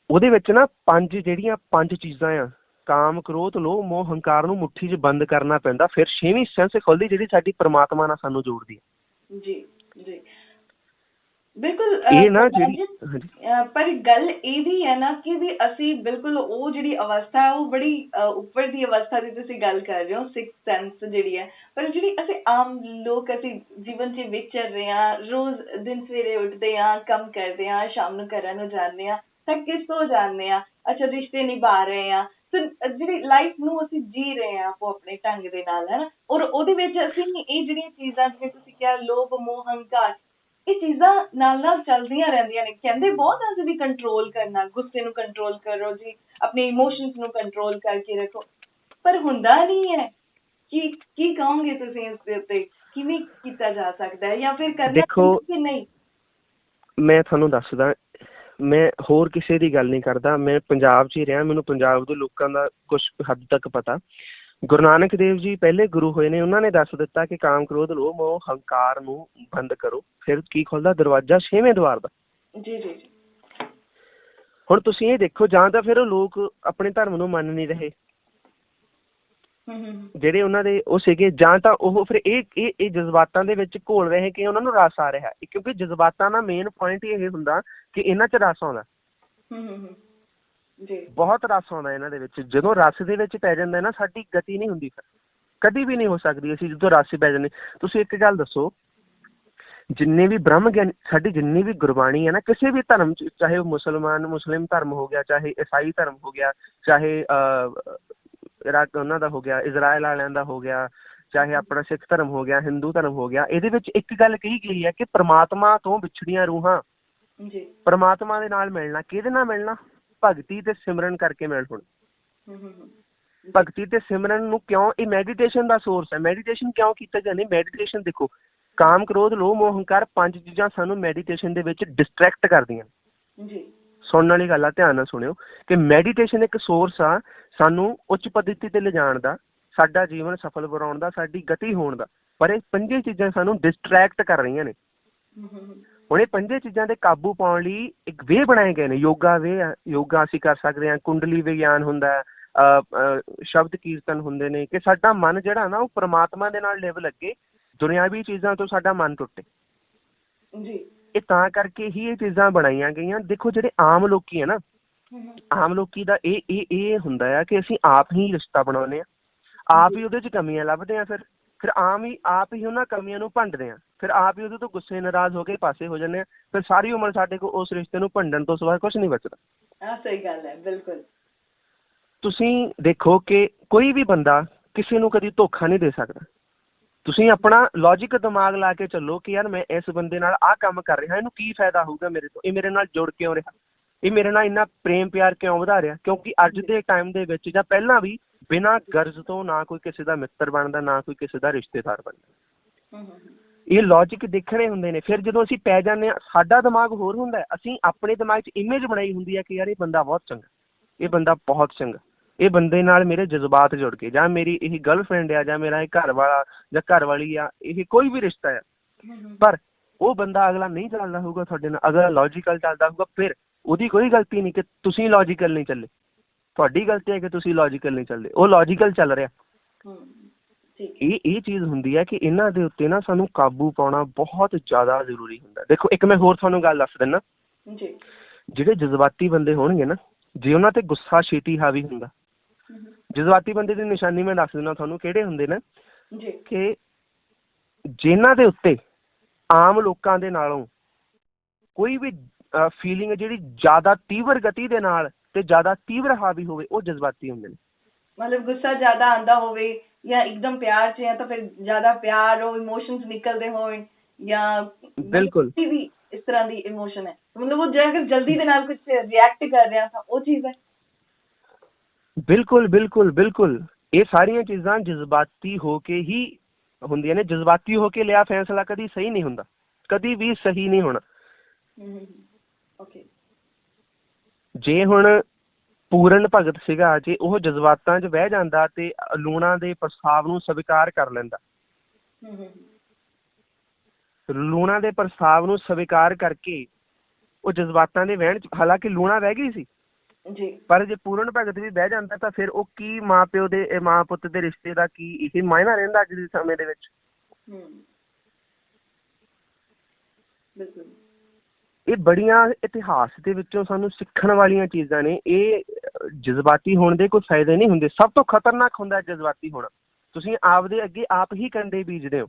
ਉਹਦੇ ਵਿੱਚ ਨਾ 5 ਚੀਜ਼ਾਂ ਆ, ਕਾਮ, ਕ੍ਰੋਧ, ਲੋਭ, ਮੋਹ, ਹੰਕਾਰ ਨੂੰ ਮੁੱਠੀ 'ਚ ਬੰਦ ਕਰਨਾ ਪੈਂਦਾ। ਫਿਰ 6ਵੀਂ ਸੈਂਸ ਖੁੱਲਦੀ ਜਿਹੜੀ ਸਾਡੀ ਪ੍ਰਮਾਤਮਾ ਨਾਲ ਸਾਨੂੰ ਜੋੜਦੀ ਹੈ। ਜੀ ਬਿਲਕੁਲ। ਇਹ ਨਾ ਜਿਹੜੀ ਪਰ ਗੱਲ ਇਹ ਵੀ ਹੈ ਨਾ ਕਿ ਵੀ ਅਸੀਂ ਬਿਲਕੁਲ ਉਹ ਜਿਹੜੀ ਅਵਸਥਾ ਹੈ ਉਹ ਬੜੀ ਉੱਪਰ ਦੀ ਅਵਸਥਾ ਦੀ ਤੁਸੀਂ ਗੱਲ ਕਰ ਰਹੇ ਹੋ, 6th ਸੈਂਸ ਜਿਹੜੀ ਹੈ। ਪਰ ਜਿਹੜੀ ਅਸੀਂ ਆਮ ਲੋਕ ਅਸੀਂ ਜੀਵਨ 'ਚ ਵਿਚਰ ਰਹੇ ਹਾਂ, ਰੋਜ਼ ਦਿਨ ਸਵੇਰੇ ਉੱਠਦੇ ਹਾਂ, ਕੰਮ ਕਰਦੇ ਹਾਂ, ਸ਼ਾਮ ਨੂੰ ਘਰਾਂ ਨੂੰ ਜਾਂਦੇ ਹਾਂ, ਥੱਕ ਕੇ ਸੋ ਜਾਂਦੇ ਹਾਂ, ਅੱਛਾ ਰਿਸ਼ਤੇ ਨਿਭਾ ਰਹੇ ਹਾਂ, ਜਿਹੜੀ ਲਾਈਫ ਨੂੰ ਅਸੀਂ ਜੀ ਰਹੇ ਹਾਂ ਆਪੋ ਆਪਣੇ ਢੰਗ ਦੇ ਨਾਲ, ਹੈ ਨਾ। ਔਰ ਉਹਦੇ ਵਿੱਚ ਅਸੀਂ ਇਹ ਜਿਹੜੀਆਂ ਚੀਜ਼ਾਂ, ਜਿਵੇਂ ਤੁਸੀਂ ਕਿਹਾ ਲੋਭ, ਮੋਹ, ਹੰਕਾਰ, ਇਹ ਚੀਜ਼ਾਂ ਨਾਲ ਚੱਲਦੀਆਂ ਰਹਿੰਦੀਆਂ ਨੇ। ਕਹਿੰਦੇ ਬਹੁਤ ਅਸੀਂ ਵੀ ਕੰਟਰੋਲ ਕਰਨਾ, ਗੁੱਸੇ ਨੂੰ ਕੰਟਰੋਲ ਕਰੋ ਜੀ, ਆਪਣੇ ਇਮੋਸ਼ਨਸ ਨੂੰ ਕੰਟਰੋਲ ਕਰਕੇ ਰੱਖੋ, ਪਰ ਹੁੰਦਾ ਨਹੀਂ ਹੈ। ਕੀ ਕਹੋਗੇ ਤੁਸੀਂ ਇਸ ਦੇ ਉੱਤੇ, ਕਿਵੇਂ ਕੀਤਾ ਜਾ ਸਕਦਾ ਹੈ, ਜਾਂ ਫਿਰ ਕਰਨਾ ਕਿ ਨਹੀਂ? ਮੈਂ ਤੁਹਾਨੂੰ ਦੱਸਦਾ, ਮੈਂ ਹੋਰ ਕਿਸੇ ਦੀ ਗੱਲ ਨਹੀਂ ਕਰਦਾ, ਮੈਂ ਪੰਜਾਬ 'ਚ ਹੀ ਰਿਹਾ, ਮੈਨੂੰ ਪੰਜਾਬ ਦੇ ਲੋਕਾਂ ਦਾ ਕੁਛ ਹੱਦ ਤੱਕ ਪਤਾ। ਗੁਰੂ ਨਾਨਕ ਦੇਵ ਜੀ ਪਹਿਲੇ ਗੁਰੂ ਹੋਏ ਨੇ, ਉਹਨਾਂ ਨੇ ਦੱਸ ਦਿੱਤਾ ਕਿ ਕਾਮ, ਕ੍ਰੋਧ, ਲੋਭ, ਮੋਹ, ਹੰਕਾਰ ਨੂੰ ਬੰਦ ਕਰੋ। ਫਿਰ ਕੀ ਖੁੱਲਦਾ ਦਰਵਾਜ਼ਾ 6ਵੇਂ ਦੁਆਰ ਦਾ। ਜੀ। ਹੁਣ ਤੁਸੀਂ ਇਹ ਦੇਖੋ, ਜਾਂ ਤਾਂ ਫਿਰ ਉਹ ਲੋਕ ਆਪਣੇ ਧਰਮ ਨੂੰ ਮੰਨ ਨਹੀਂ ਰਹੇ ਜਿਹੜੇ ਉਹਨਾਂ ਦੇ ਉਹ ਸੀਗੇ, ਜਾਂ ਤਾਂ ਉਹ ਫਿਰ ਇਹ ਜਜ਼ਬਾਤਾਂ ਦੇ ਵਿੱਚ ਘੋਲ ਰਹੇ ਕਿ ਉਹਨਾਂ ਨੂੰ ਰਸ ਆ ਰਿਹਾ, ਕਿਉਂਕਿ ਜਜ਼ਬਾਤਾਂ ਦਾ ਮੇਨ ਪੁਆਇੰਟ ਇਹ ਹੁੰਦਾ ਕਿ ਇਹਨਾਂ 'ਚ ਰਸ ਆਉਂਦਾ। ਬਹੁਤ ਰਸ ਆਉਂਦਾ ਇਹਨਾਂ ਦੇ ਵਿੱਚ। ਜਦੋਂ ਰਸ ਦੇ ਵਿੱਚ ਪੈ ਜਾਂਦਾ ਨਾ, ਸਾਡੀ ਗਤੀ ਨਹੀਂ ਹੁੰਦੀ, ਫਿਰ ਕਦੀ ਵੀ ਨਹੀਂ ਹੋ ਸਕਦੀ ਅਸੀਂ ਜਦੋਂ ਰਸ ਪੈ ਜਾਂਦੇ। ਤੁਸੀਂ ਇੱਕ ਗੱਲ ਦੱਸੋ, ਜਿੰਨੇ ਵੀ ਬ੍ਰਹਮ ਗਿਆਨੀ, ਸਾਡੀ ਜਿੰਨੀ ਵੀ ਗੁਰਬਾਣੀ ਹੈ ਨਾ, ਕਿਸੇ ਵੀ ਧਰਮ 'ਚ, ਚਾਹੇ ਉਹ ਮੁਸਲਿਮ ਧਰਮ ਹੋ ਗਿਆ, ਚਾਹੇ ਈਸਾਈ ਧਰਮ ਹੋ ਗਿਆ, ਚਾਹੇ ਉਹਨਾਂ ਦਾ ਹੋ ਗਿਆ, ਇਜ਼ਰਾਈਲ ਵਾਲਿਆਂ ਦਾ ਹੋ ਗਿਆ, ਚਾਹੇ ਆਪਣਾ ਸਿੱਖ ਧਰਮ ਹੋ ਗਿਆ, ਹਿੰਦੂ ਧਰਮ ਹੋ ਗਿਆ, ਇਹਦੇ ਵਿੱਚ ਇੱਕ ਗੱਲ ਕਹੀ ਗਈ ਹੈ ਕਿ ਪ੍ਰਮਾਤਮਾ ਤੋਂ ਵਿਛੜੀਆਂ ਰੂਹਾਂ ਪ੍ਰਮਾਤਮਾ ਦੇ ਨਾਲ ਮਿਲਣਾ। ਕਿਹਦੇ ਨਾਲ ਮਿਲਣਾ? ਭਗਤੀ ਤੇ ਸਿਮਰਨ ਕਰਕੇ ਮਿਲ। ਹੁਣ ਭਗਤੀ ਤੇ ਸਿਮਰਨ ਨੂੰ ਕਿਉਂ, ਇਹ ਮੈਡੀਟੇਸ਼ਨ ਦਾ ਸੋਰਸ ਹੈ। ਮੈਡੀਟੇਸ਼ਨ ਕਿਉਂ ਕੀਤਾ ਜਾਂਦੀ? ਮੈਡੀਟੇਸ਼ਨ ਦੇਖੋ, ਕਾਮ, ਕ੍ਰੋਧ, ਲੋਭ, ਮੋਹ, ਹੰਕਾਰ 5 ਚੀਜ਼ਾਂ ਸਾਨੂੰ ਮੈਡੀਟੇਸ਼ਨ ਦੇ ਵਿੱਚ ਡਿਸਟਰੈਕਟ ਕਰਦੀਆਂ ਜੀ। ਸੁਣਨ ਵਾਲੀ ਗੱਲ ਆ, ਧਿਆਨ ਨਾਲ ਸੁਣਿਓ ਕਿ ਮੈਡੀਟੇਸ਼ਨ ਇੱਕ ਸੋਰਸ ਆ ਸਾਨੂੰ ਉੱਚ ਪੱਧਤੀ ਤੇ ਲਿਜਾਣ ਦਾ, ਸਾਡਾ ਜੀਵਨ ਸਫਲ ਬਣਾਉਣ ਦਾ, ਸਾਡੀ ਗਤੀ ਹੋਣ ਦਾ। ਪਰ ਇਹ 5 ਚੀਜ਼ਾਂ ਸਾਨੂੰ ਡਿਸਟਰੈਕਟ ਕਰ ਰਹੀਆਂ ਨੇ। ਹੁਣ ਇਹ 5 ਚੀਜ਼ਾਂ ਤੇ ਕਾਬੂ ਪਾਉਣ ਲਈ ਇੱਕ ਵੇ ਬਣਾਏ ਗਏ ਨੇ। ਯੋਗਾ ਵੇ ਆ, ਯੋਗਾ ਅਸੀਂ ਕਰ ਸਕਦੇ ਹਾਂ। ਕੁੰਡਲੀ ਵਿਗਿਆਨ ਹੁੰਦਾ, ਸ਼ਬਦ ਕੀਰਤਨ ਹੁੰਦੇ ਨੇ ਕਿ ਸਾਡਾ ਮਨ ਜਿਹੜਾ ਨਾ ਉਹ ਪ੍ਰਮਾਤਮਾ ਦੇ ਨਾਲ ਲਿਵ ਲੱਗੇ, ਦੁਨਿਆਵੀ ਚੀਜ਼ਾਂ ਤੋਂ ਸਾਡਾ ਮਨ ਟੁੱਟੇ ਜੀ। ਇਹ ਤਾਂ ਕਰਕੇ ਹੀ ਇਹ ਚੀਜ਼ਾਂ ਬਣਾਈਆਂ ਗਈਆਂ। ਦੇਖੋ ਜਿਹੜੇ ਆਮ ਲੋਕੀ ਹੈ ਨਾ, ਆਮ ਲੋਕੀ ਦਾ ਇਹ ਹੁੰਦਾ ਆ ਕਿ ਅਸੀਂ ਆਪ ਹੀ ਰਿਸ਼ਤਾ ਬਣਾਉਂਦੇ ਹਾਂ, ਆਪ ਹੀ ਉਹਦੇ 'ਚ ਕਮੀਆਂ ਲੱਭਦੇ ਹਾਂ, ਫਿਰ ਆਪ ਹੀ ਉਹਨਾਂ ਕਮੀਆਂ ਨੂੰ ਭੰਡਦੇ ਹਾਂ, ਫਿਰ ਆਪ ਹੀ ਉਹਦੇ ਤੋਂ ਗੁੱਸੇ ਨਾਰਾਜ਼ ਹੋ ਕੇ ਪਾਸੇ ਹੋ ਜਾਂਦੇ ਹਾਂ। ਫਿਰ ਸਾਰੀ ਉਮਰ ਸਾਡੇ ਕੋਲ ਉਸ ਰਿਸ਼ਤੇ ਨੂੰ ਭੰਡਣ ਤੋਂ ਸਿਵਾ ਕੁਛ ਨਹੀਂ ਬਚਦਾ। ਸਹੀ ਗੱਲ ਹੈ, ਬਿਲਕੁਲ। ਤੁਸੀਂ ਦੇਖੋ ਕਿ ਕੋਈ ਵੀ ਬੰਦਾ ਕਿਸੇ ਨੂੰ ਕਦੀ ਧੋਖਾ ਨਹੀਂ ਦੇ ਸਕਦਾ। ਤੁਸੀਂ ਆਪਣਾ ਲੌਜਿਕ ਦਿਮਾਗ ਲਾ ਕੇ ਚੱਲੋ ਕਿ ਯਾਰ ਮੈਂ ਇਸ ਬੰਦੇ ਨਾਲ ਆਹ ਕੰਮ ਕਰ ਰਿਹਾ, ਇਹਨੂੰ ਕੀ ਫਾਇਦਾ ਹੋਊਗਾ ਮੇਰੇ ਤੋਂ, ਇਹ ਮੇਰੇ ਨਾਲ ਜੁੜ ਕਿਉਂ ਰਿਹਾ, ਇਹ ਮੇਰੇ ਨਾਲ ਇੰਨਾ ਪ੍ਰੇਮ ਪਿਆਰ ਕਿਉਂ ਵਧਾ ਰਿਹਾ। ਕਿਉਂਕਿ ਅੱਜ ਦੇ ਟਾਈਮ ਦੇ ਵਿੱਚ ਜਾਂ ਪਹਿਲਾਂ ਵੀ ਬਿਨਾਂ ਗਰਜ਼ ਤੋਂ ਨਾ ਕੋਈ ਕਿਸੇ ਦਾ ਮਿੱਤਰ ਬਣਦਾ, ਨਾ ਕੋਈ ਕਿਸੇ ਦਾ ਰਿਸ਼ਤੇਦਾਰ ਬਣਦਾ। ਇਹ ਲੌਜਿਕ ਦੇਖਣੇ ਹੁੰਦੇ ਨੇ। ਫਿਰ ਜਦੋਂ ਅਸੀਂ ਪੈ ਜਾਂਦੇ ਹਾਂ, ਸਾਡਾ ਦਿਮਾਗ ਹੋਰ ਹੁੰਦਾ, ਅਸੀਂ ਆਪਣੇ ਦਿਮਾਗ 'ਚ ਇਮੇਜ ਬਣਾਈ ਹੁੰਦੀ ਹੈ ਕਿ ਯਾਰ ਇਹ ਬੰਦਾ ਬਹੁਤ ਚੰਗਾ, ਇਹ ਬੰਦਾ ਬਹੁਤ ਚੰਗਾ, ਇਹ ਬੰਦੇ ਨਾਲ ਮੇਰੇ ਜਜ਼ਬਾਤ ਜੁੜ ਗਏ, ਜਾਂ ਮੇਰੀ ਇਹ ਗਰਲਫ੍ਰੈਂਡ ਆ, ਜਾਂ ਮੇਰਾ ਇਹ ਘਰ ਵਾਲਾ ਜਾਂ ਘਰ ਵਾਲੀ ਆ, ਇਹ ਕੋਈ ਵੀ ਰਿਸ਼ਤਾ ਆ। ਪਰ ਉਹ ਬੰਦਾ ਅਗਲਾ ਨਹੀਂ ਚੱਲਦਾ ਹੋਊਗਾ ਤੁਹਾਡੇ ਨਾਲ, ਅਗਲਾ ਲੌਜੀਕਲ ਚੱਲਦਾ ਹੋਊਗਾ, ਫਿਰ ਉਹਦੀ ਕੋਈ ਗਲਤੀ ਨਹੀਂ ਕਿ ਤੁਸੀਂ ਲੌਜੀਕਲ ਨਹੀਂ ਚੱਲੇ, ਤੁਹਾਡੀ ਗਲਤੀ ਹੈ ਕਿ ਤੁਸੀਂ ਲੌਜੀਕਲ ਨਹੀਂ ਚੱਲਦੇ, ਉਹ ਲੌਜੀਕਲ ਚੱਲ ਰਿਹਾ। ਇਹ ਚੀਜ਼ ਹੁੰਦੀ ਹੈ ਕਿ ਇਹਨਾਂ ਦੇ ਉੱਤੇ ਨਾ ਸਾਨੂੰ ਕਾਬੂ ਪਾਉਣਾ ਬਹੁਤ ਜ਼ਿਆਦਾ ਜ਼ਰੂਰੀ ਹੁੰਦਾ। ਦੇਖੋ ਇੱਕ ਮੈਂ ਹੋਰ ਤੁਹਾਨੂੰ ਗੱਲ ਦੱਸ ਦਿੰਦਾ, ਜਿਹੜੇ ਜਜ਼ਬਾਤੀ ਬੰਦੇ ਹੋਣਗੇ ਨਾ, ਜੇ ਉਹਨਾਂ ਤੇ ਗੁੱਸਾ ਛੇਤੀ ਹਾਵੀ ਹੁੰਦਾ, ਜਜ਼ਬਾਤੀ ਬੰਦੇ ਦੀ ਨਿਸ਼ਾਨੀ ਮੈਂ ਦੱਸ ਦਿੰਦਾ ਤੁਹਾਨੂੰ ਕਿਹੜੇ ਹੁੰਦੇ ਨੇ, ਕਿ ਜਿਨ੍ਹਾਂ ਦੇ ਉੱਤੇ ਆਮ ਲੋਕਾਂ ਦੇ ਨਾਲੋਂ ਕੋਈ ਵੀ ਫੀਲਿੰਗ ਜਿਹੜੀ ਜ਼ਿਆਦਾ ਤੀਵਰ ਗਤੀ ਦੇ ਨਾਲ ਤੇ ਜ਼ਿਆਦਾ ਤੀਵਰ ਹਾਵੀ ਹੋਵੇ, ਉਹ ਜਜ਼ਬਾਤੀ ਹੁੰਦੇ ਨੇ। ਮਤਲਬ ਗੁੱਸਾ ਜ਼ਿਆਦਾ ਆਉਂਦਾ ਹੋਵੇ ਜਾਂ ਇੱਕਦਮ ਪਿਆਰ 'ਚ ਹੈ ਤਾਂ ਫਿਰ ਜ਼ਿਆਦਾ ਪਿਆਰ, ਉਹ ਇਮੋਸ਼ਨਸ ਨਿਕਲਦੇ ਹੋਣ, ਜਾਂ ਬਿਲਕੁਲ ਵੀ ਇਸ ਤਰ੍ਹਾਂ ਦੀ ਇਮੋਸ਼ਨ ਹੈ, ਮਤਲਬ ਉਹ ਜੇ ਅਗਰ ਜਲਦੀ ਦੇ ਨਾਲ ਕੁਝ ਰਿਐਕਟ ਕਰ ਰਿਹਾ ਤਾਂ ਉਹ ਚੀਜ਼ ਹੈ। ਬਿਲਕੁਲ ਬਿਲਕੁਲ ਬਿਲਕੁਲ, ਇਹ ਸਾਰੀਆਂ ਚੀਜ਼ਾਂ ਜਜ਼ਬਾਤੀ ਹੋ ਕੇ ਹੀ ਹੁੰਦੀਆਂ ਨੇ। ਜਜ਼ਬਾਤੀ ਹੋ ਕੇ ਲਿਆ ਫੈਸਲਾ ਕਦੀ ਸਹੀ ਨਹੀਂ ਹੁੰਦਾ, ਕਦੀ ਵੀ ਸਹੀ ਨਹੀਂ ਹੋਣਾ। ਜੇ ਹੁਣ ਪੂਰਨ ਭਗਤ ਸੀਗਾ, ਜੇ ਉਹ ਜਜ਼ਬਾਤਾਂ 'ਚ ਬਹਿ ਜਾਂਦਾ ਤੇ ਲੂਣਾ ਦੇ ਪ੍ਰਸਤਾਵ ਨੂੰ ਸਵੀਕਾਰ ਕਰ ਲੈਂਦਾ, ਲੂਣਾ ਦੇ ਪ੍ਰਸਤਾਵ ਨੂੰ ਸਵੀਕਾਰ ਕਰਕੇ ਉਹ ਜਜ਼ਬਾਤਾਂ ਦੇ ਵਹਿਣ 'ਚ, ਹਾਲਾਂਕਿ ਲੂਣਾ ਬਹਿ ਗਈ ਸੀ ਜੀ, ਪਰ ਜੇ ਪੂਰਨ ਭਗਤ ਵੀ ਬਹਿ ਜਾਂਦਾ ਤਾਂ ਫਿਰ ਉਹ ਕੀ ਮਾਂ ਪਿਓ ਦੇ, ਮਾਂ ਪੁੱਤ ਦੇ ਰਿਸ਼ਤੇ ਦਾ ਕੀ ਇਹ ਮਾਇਨਾ ਰਹਿੰਦਾ ਅੱਜ ਦੇ ਸਮੇਂ ਦੇ ਵਿੱਚ। ਇਹ ਬੜੀਆਂ ਇਤਿਹਾਸ ਦੇ ਵਿੱਚੋਂ ਸਾਨੂੰ ਸਿੱਖਣ ਵਾਲੀਆਂ ਚੀਜ਼ਾਂ ਨੇ। ਇਹ ਜਜ਼ਬਾਤੀ ਹੋਣ ਦੇ ਕੋਈ ਫਾਇਦੇ ਨਹੀਂ ਹੁੰਦੇ। ਸਭ ਤੋਂ ਖਤਰਨਾਕ ਹੁੰਦਾ ਜਜ਼ਬਾਤੀ ਹੋਣਾ, ਤੁਸੀਂ ਆਪਦੇ ਅੱਗੇ ਆਪ ਹੀ ਕੰਡੇ ਬੀਜਦੇ ਹੋ।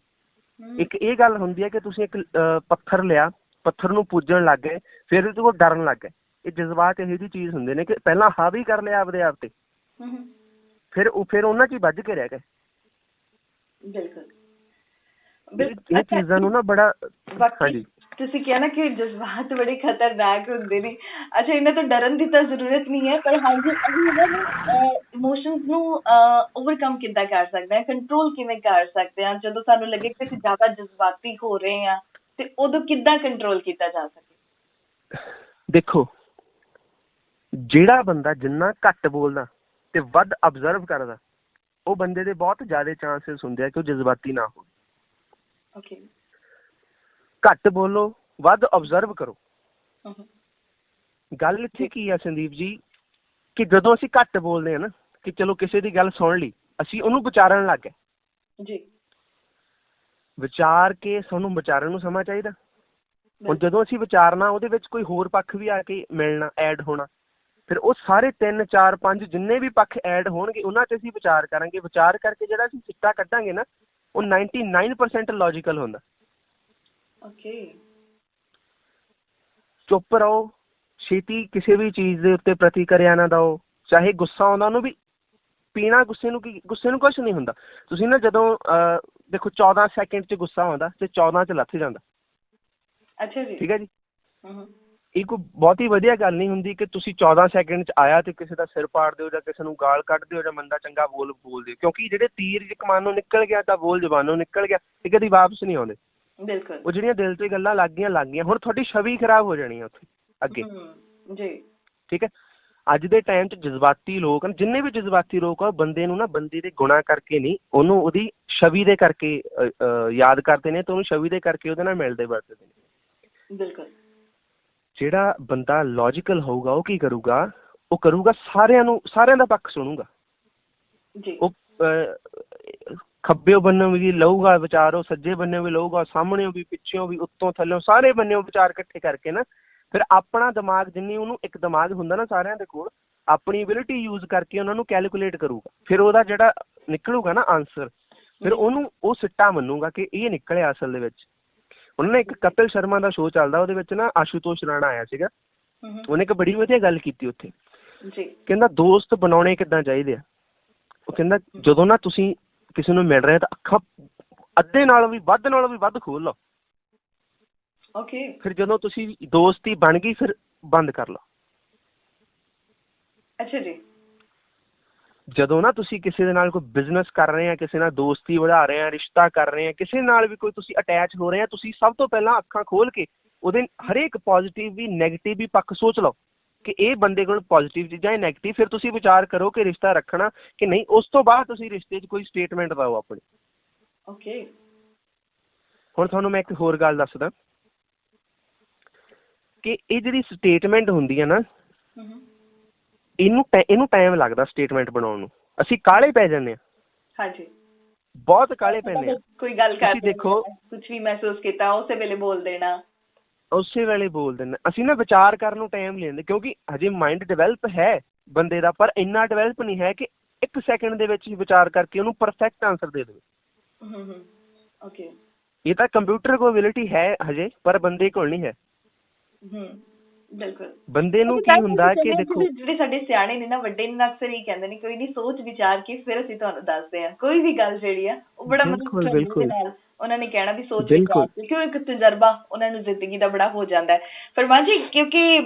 ਇੱਕ ਇਹ ਗੱਲ ਹੁੰਦੀ ਹੈ ਕਿ ਤੁਸੀਂ ਇੱਕ ਪੱਥਰ ਲਿਆ, ਪੱਥਰ ਨੂੰ ਪੂਜਣ ਲੱਗ ਗਏ, ਫਿਰ ਉਹਦੇ ਕੋਲ ਡਰਨ ਲੱਗ ਗਏ। ਇਹ ਜਜ਼ਬਾਤ ਇਹੋ ਜਿਹੀ ਚੀਜ਼ ਹੁੰਦੇ ਨੇ ਕਿ ਪਹਿਲਾਂ ਹਾਵੀ ਕਰ ਲਿਆ ਆਪਦੇ ਆਪ ਤੇ, ਫਿਰ ਉਹਨਾਂ 'ਚ ਹੀ ਵੱਜ ਕੇ ਰਹਿ ਗਏ। ਇਹ ਚੀਜ਼ਾਂ ਨੂੰ ਨਾ ਬੜਾ, ਹਾਂਜੀ ਤੁਸੀਂ ਕਿਹਾ ਨਾ ਕਿ ਜਜ਼ਬਾਤ ਬੜੇ ਖਤਰਨਾਕ ਹੁੰਦੇ ਨੇ। ਅੱਛਾ, ਇਹਨਾਂ ਤੋਂ ਡਰਨ ਦੀ ਤਾਂ ਜ਼ਰੂਰਤ ਨਹੀਂ ਹੈ, ਪਰ ਹਾਂਜੀ ਇਮੋਸ਼ਨਸ ਨੂੰ ਓਵਰਕਮ ਕਿੱਦਾਂ ਕਰ ਸਕਦੇ ਹਾਂ, ਕੰਟਰੋਲ ਕਿਵੇਂ ਕਰ ਸਕਦੇ ਹਾਂ ਜਦੋਂ ਸਾਨੂੰ ਲੱਗੇ ਕਿ ਅਸੀਂ ਜ਼ਿਆਦਾ ਜਜ਼ਬਾਤੀ ਹੋ ਰਹੇ ਹਾਂ, ਤੇ ਉਦੋਂ ਕਿੱਦਾਂ ਕੰਟਰੋਲ ਕੀਤਾ ਜਾ ਸਕੇ? ਦੇਖੋ, ਜਿਹੜਾ ਬੰਦਾ ਜਿੰਨਾ ਘੱਟ ਬੋਲਦਾ ਤੇ ਵੱਧ ਅਬਜ਼ਰਵ ਕਰਦਾ, ਉਹ ਬੰਦੇ ਦੇ ਬਹੁਤ ਜ਼ਿਆਦਾ ਚਾਂਸਿਸ ਹੁੰਦੇ ਆ ਕਿ ਉਹ ਜਜ਼ਬਾਤੀ ਨਾ ਹੋ। ਘੱਟ ਬੋਲੋ, ਵੱਧ ਅਬਜ਼ਰਵ ਕਰੋ। ਗੱਲ ਇੱਥੇ ਕੀ ਆ ਸੰਦੀਪ ਜੀ, ਕਿ ਜਦੋਂ ਅਸੀਂ ਘੱਟ ਬੋਲਦੇ ਹਾਂ ਨਾ, ਕਿ ਚਲੋ ਕਿਸੇ ਦੀ ਗੱਲ ਸੁਣ ਲਈ, ਅਸੀਂ ਉਹਨੂੰ ਵਿਚਾਰਨ ਲੱਗ ਗਏ ਜੀ। ਵਿਚਾਰ ਕੇ ਸਾਨੂੰ ਵਿਚਾਰਨ ਨੂੰ ਸਮਾਂ ਚਾਹੀਦਾ। ਹੁਣ ਜਦੋਂ ਅਸੀਂ ਵਿਚਾਰਨਾ, ਉਹਦੇ ਵਿੱਚ ਕੋਈ ਹੋਰ ਪੱਖ ਵੀ ਆ ਕੇ ਮਿਲਣਾ, ਐਡ ਹੋਣਾ, ਫਿਰ ਉਹ ਸਾਰੇ 3, 4, 5 ਜਿੰਨੇ ਵੀ ਪੱਖ ਐਡ ਹੋਣਗੇ ਉਹਨਾਂ 'ਚ ਅਸੀਂ ਵਿਚਾਰ ਕਰਾਂਗੇ। ਵਿਚਾਰ ਕਰਕੇ ਜਿਹੜਾ ਅਸੀਂ ਸਿੱਟਾ ਕੱਢਾਂਗੇ ਨਾ, ਉਹ 99% ਲੌਜੀਕਲ ਹੁੰਦਾ। ਚੁੱਪ ਰਹੋ, ਛੇਤੀ ਕਿਸੇ ਵੀ ਚੀਜ਼ ਦੇ ਉੱਤੇ ਪ੍ਰਤੀਕਿਰਿਆ ਨਾ ਦਿਓ। ਚਾਹੇ ਗੁੱਸਾ ਆਉਂਦਾ, ਉਹਨੂੰ ਵੀ ਪੀਣਾ, ਗੁੱਸੇ ਨੂੰ ਕੁਛ ਨਹੀਂ ਹੁੰਦਾ। ਤੁਸੀਂ ਨਾ ਜਦੋਂ ਦੇਖੋ 14 ਸੈਕਿੰਡ 'ਚ ਗੁੱਸਾ ਆਉਂਦਾ ਤੇ 14 'ਚ ਲੱਥ ਜਾਂਦਾ। ਅੱਛਾ ਜੀ, ਠੀਕ ਹੈ ਜੀ। ਇਹ ਕੋਈ ਬਹੁਤੀ ਵਧੀਆ ਗੱਲ ਨਹੀਂ ਹੁੰਦੀ ਕਿ ਤੁਸੀਂ 14 ਸੈਕਿੰਡ 'ਚ ਆਇਆ ਤੇ ਕਿਸੇ ਦਾ ਸਿਰ ਪਾੜ ਦਿਓ, ਜਾਂ ਕਿਸੇ ਨੂੰ ਗਾਲ ਕੱਢ ਦਿਓ, ਜਾਂ ਮੰਦਾ ਚੰਗਾ ਬੋਲ ਦਿਓ। ਕਿਉਂਕਿ ਜਿਹੜੇ ਤੀਰ ਕਮਾਨੋਂ ਨਿਕਲ ਗਿਆ ਤਾਂ ਬੋਲ ਜ਼ਬਾਨੋਂ ਨਿਕਲ ਗਿਆ, ਇਹ ਕਦੀ ਵਾਪਸ ਨਹੀਂ ਆਉਂਦੇ। ਬਿਲਕੁਲ। ਉਹ ਜਿਹੜੀਆਂ ਦਿਲ ਤੇ ਗੱਲਾਂ ਲੱਗ ਗਈਆਂ ਹੁਣ ਤੁਹਾਡੀ ਛਵੀ ਖਰਾਬ ਹੋ ਜਾਣੀ ਹੈ ਉੱਥੇ ਅੱਗੇ। ਜੀ। ਠੀਕ ਹੈ। ਅੱਜ ਦੇ ਟਾਈਮ 'ਚ ਜਜ਼ਬਾਤੀ ਲੋਕ ਹਨ, ਜਿੰਨੇ ਵੀ ਜਜ਼ਬਾਤੀ ਲੋਕ ਆ, ਉਹ ਬੰਦੇ ਨੂੰ ਨਾ ਬੰਦੇ ਦੇ ਗੁਣਾਂ ਕਰਕੇ ਨਹੀਂ, ਉਹਨੂੰ ਉਹਦੀ ਛਵੀ ਦੇ ਕਰਕੇ ਯਾਦ ਕਰਦੇ ਨੇ ਤੇ ਉਹਨੂੰ ਛਵੀ ਦੇ ਕਰਕੇ ਉਹਦੇ ਨਾਲ ਮਿਲਦੇ ਵਰਤਦੇ ਨੇ। ਬਿਲਕੁਲ। ਜਿਹੜਾ ਬੰਦਾ ਲੌਜੀਕਲ ਹੋਊਗਾ ਉਹ ਕੀ ਕਰੂਗਾ, ਉਹ ਕਰੂਗਾ ਸਾਰਿਆਂ ਦਾ ਪੱਖ ਸੁਣੂਗਾ। ਉਹ ਖੱਬੇ ਬੰਨਿਓ ਵੀ ਲਊਗਾ ਵਿਚਾਰ, ਉਹ ਸੱਜੇ ਬੰਨਿਓ ਵੀ ਲਊਗਾ, ਸਾਹਮਣਿਓ ਵੀ, ਪਿੱਛਿਓਂ ਵੀ, ਉੱਤੋਂ ਥੱਲਿਓਂ, ਸਾਰੇ ਬੰਨਿਓ ਵਿਚਾਰ ਇਕੱਠੇ ਕਰਕੇ ਨਾ ਫਿਰ ਆਪਣਾ ਦਿਮਾਗ, ਜਿੰਨੀ ਉਹਨੂੰ ਇੱਕ ਦਿਮਾਗ ਹੁੰਦਾ ਨਾ ਸਾਰਿਆਂ ਦੇ ਕੋਲ, ਆਪਣੀ ਐਬਿਲਿਟੀ ਯੂਜ਼ ਕਰਕੇ ਉਹਨਾਂ ਨੂੰ ਕੈਲਕੂਲੇਟ ਕਰੂਗਾ। ਫਿਰ ਉਹਦਾ ਜਿਹੜਾ ਨਿਕਲੂਗਾ ਨਾ ਆਨਸਰ, ਫਿਰ ਉਹਨੂੰ ਉਹ ਸਿੱਟਾ ਮੰਨੂਗਾ ਕਿ ਇਹ ਨਿਕਲਿਆ ਅਸਲ ਦੇ ਵਿੱਚ। ਉਹਨਾਂ ਨੇ ਇੱਕ ਕਪਿਲ ਸ਼ਰਮਾ ਦਾ ਸ਼ੋਅ ਚੱਲਦਾ, ਉਹਦੇ ਵਿੱਚ ਨਾ ਆਸ਼ੂਤੋਸ਼ ਰਾਣਾ ਆਇਆ ਸੀਗਾ। ਉਹਨੇ ਇੱਕ ਬੜੀ ਵਧੀਆ ਗੱਲ ਕੀਤੀ ਉੱਥੇ, ਕਹਿੰਦਾ ਦੋਸਤ ਬਣਾਉਣੇ ਕਿੱਦਾਂ ਚਾਹੀਦੇ ਆ। ਉਹ ਕਹਿੰਦਾ ਜਦੋਂ ਨਾ ਤੁਸੀਂ ਕਿਸੇ ਨੂੰ ਮਿਲ ਰਹੇ ਤਾਂ ਅੱਖਾਂ ਅੱਧੇ ਨਾਲੋਂ ਵੀ ਵੱਧ ਖੋਲ ਲਓ। ਫਿਰ ਜਦੋਂ ਤੁਸੀਂ ਦੋਸਤੀ ਬਣ ਗਈ ਫਿਰ ਬੰਦ ਕਰ ਲਓ। ਅੱਛਾ ਜੀ। ਜਦੋਂ ਨਾ ਤੁਸੀਂ ਕਿਸੇ ਦੇ ਨਾਲ ਕੋਈ ਬਿਜ਼ਨਸ ਕਰ ਰਹੇ ਆ, ਕਿਸੇ ਨਾਲ ਦੋਸਤੀ ਵਧਾ ਰਹੇ ਆ, ਰਿਸ਼ਤਾ ਕਰ ਰਹੇ ਆ, ਕਿਸੇ ਨਾਲ ਵੀ ਕੋਈ ਤੁਸੀਂ ਅਟੈਚ ਹੋ ਰਹੇ ਆ, ਤੁਸੀਂ ਸਭ ਤੋਂ ਪਹਿਲਾਂ ਅੱਖਾਂ ਖੋਲ ਕੇ ਉਹਦੇ ਹਰੇਕ ਪੋਜ਼ੀਟਿਵ ਵੀ ਨੈਗੇਟਿਵ ਵੀ ਪੱਖ ਸੋਚ ਲਓ ਕਿ ਇਹ ਬੰਦੇ ਕੋਲ ਪੋਜ਼ੀਟਿਵ ਚੀਜ਼ਾਂ ਹੈ, ਨੈਗੇਟਿਵ। ਫਿਰ ਤੁਸੀਂ ਵਿਚਾਰ ਕਰੋ ਕਿ ਰਿਸ਼ਤਾ ਰੱਖਣਾ ਕਿ ਨਹੀਂ। ਉਸ ਤੋਂ ਬਾਅਦ ਤੁਸੀਂ ਰਿਸ਼ਤੇ 'ਚ ਕੋਈ ਸਟੇਟਮੈਂਟ ਪਾਓ ਆਪਣੀ। ਹੁਣ ਤੁਹਾਨੂੰ ਮੈਂ ਇੱਕ ਹੋਰ ਗੱਲ ਦੱਸਦਾ ਕਿ ਇਹ ਜਿਹੜੀ ਸਟੇਟਮੈਂਟ ਹੁੰਦੀ ਹੈ ਨਾ, ਇਹਨੂੰ ਟਾਈਮ ਲੱਗਦਾ ਸਟੇਟਮੈਂਟ ਬਣਾਉਣ ਨੂੰ। ਅਸੀਂ ਕਾਹਲੇ ਪੈ ਜਾਂਦੇ ਹਾਂ। ਹਾਂਜੀ, ਬਹੁਤ ਕਾਹਲੇ ਪੈਂਦੇ ਆ। ਕੋਈ ਗੱਲ ਕਰ ਦੇਖੋ, ਕੁਝ ਵੀ ਮਹਿਸੂਸ ਕੀਤਾ ਉਸੇ ਵੇਲੇ ਬੋਲ ਦੇਣਾ। ਅਸੀਂ ਨਾ ਵਿਚਾਰ ਕਰਨ ਨੂੰ ਟਾਈਮ ਲੈਂਦੇ, ਕਿਉਂਕਿ ਹਜੇ ਮਾਈਂਡ ਡਿਵੈਲਪ ਹੈ ਬੰਦੇ ਦਾ, ਪਰ ਇੰਨਾ ਡਿਵੈਲਪ ਨਹੀਂ ਹੈ ਕਿ 1 ਸੈਕਿੰਡ ਦੇ ਵਿੱਚ ਹੀ ਵਿਚਾਰ ਕਰਕੇ ਉਹਨੂੰ ਪਰਫੈਕਟ ਆਂਸਰ ਦੇ ਦੇਵੇ। ਇਹ ਤਾਂ ਕੰਪਿਊਟਰ ਕੋਲ ਐਬਿਲਿਟੀ ਹੈ ਹਜੇ, ਪਰ ਬੰਦੇ ਕੋਲ ਨਹੀਂ ਹੈ। ਬਿਲਕੁਲ। ਬੰਦੇ ਨੂੰ ਕੀ ਹੁੰਦਾ ਕਿ ਦੇਖੋ, ਜਿਹੜੇ ਸਾਡੇ ਸਿਆਣੇ ਨੇ ਨਾ, ਵੱਡੇ ਨੇ, ਅਕਸਰ ਹੀ ਕਹਿੰਦੇ ਨੇ ਕੋਈ ਨਹੀਂ, ਸੋਚ ਵਿਚਾਰ ਕੇ ਫਿਰ ਅਸੀਂ ਤੁਹਾਨੂੰ ਦੱਸਦੇ ਹਾਂ। ਕੋਈ ਵੀ ਗੱਲ ਜਿਹੜੀ ਆ ਉਹ ਬੜਾ ਮਤਲਬ ਉਹਨਾਂ ਨੇ ਕਹਿਣਾ ਵੀ ਸੋਚ ਵਿਚਾਰ ਕੇ, ਕਿਉਂ ਇੱਕ ਤਜਰਬਾ ਉਹਨਾਂ ਨੂੰ ਜ਼ਿੰਦਗੀ ਦਾ ਬੜਾ ਹੋ ਜਾਂਦਾ ਹੈ। ਫਰਮਾਨ ਜੀ, ਕਿਉਂਕਿ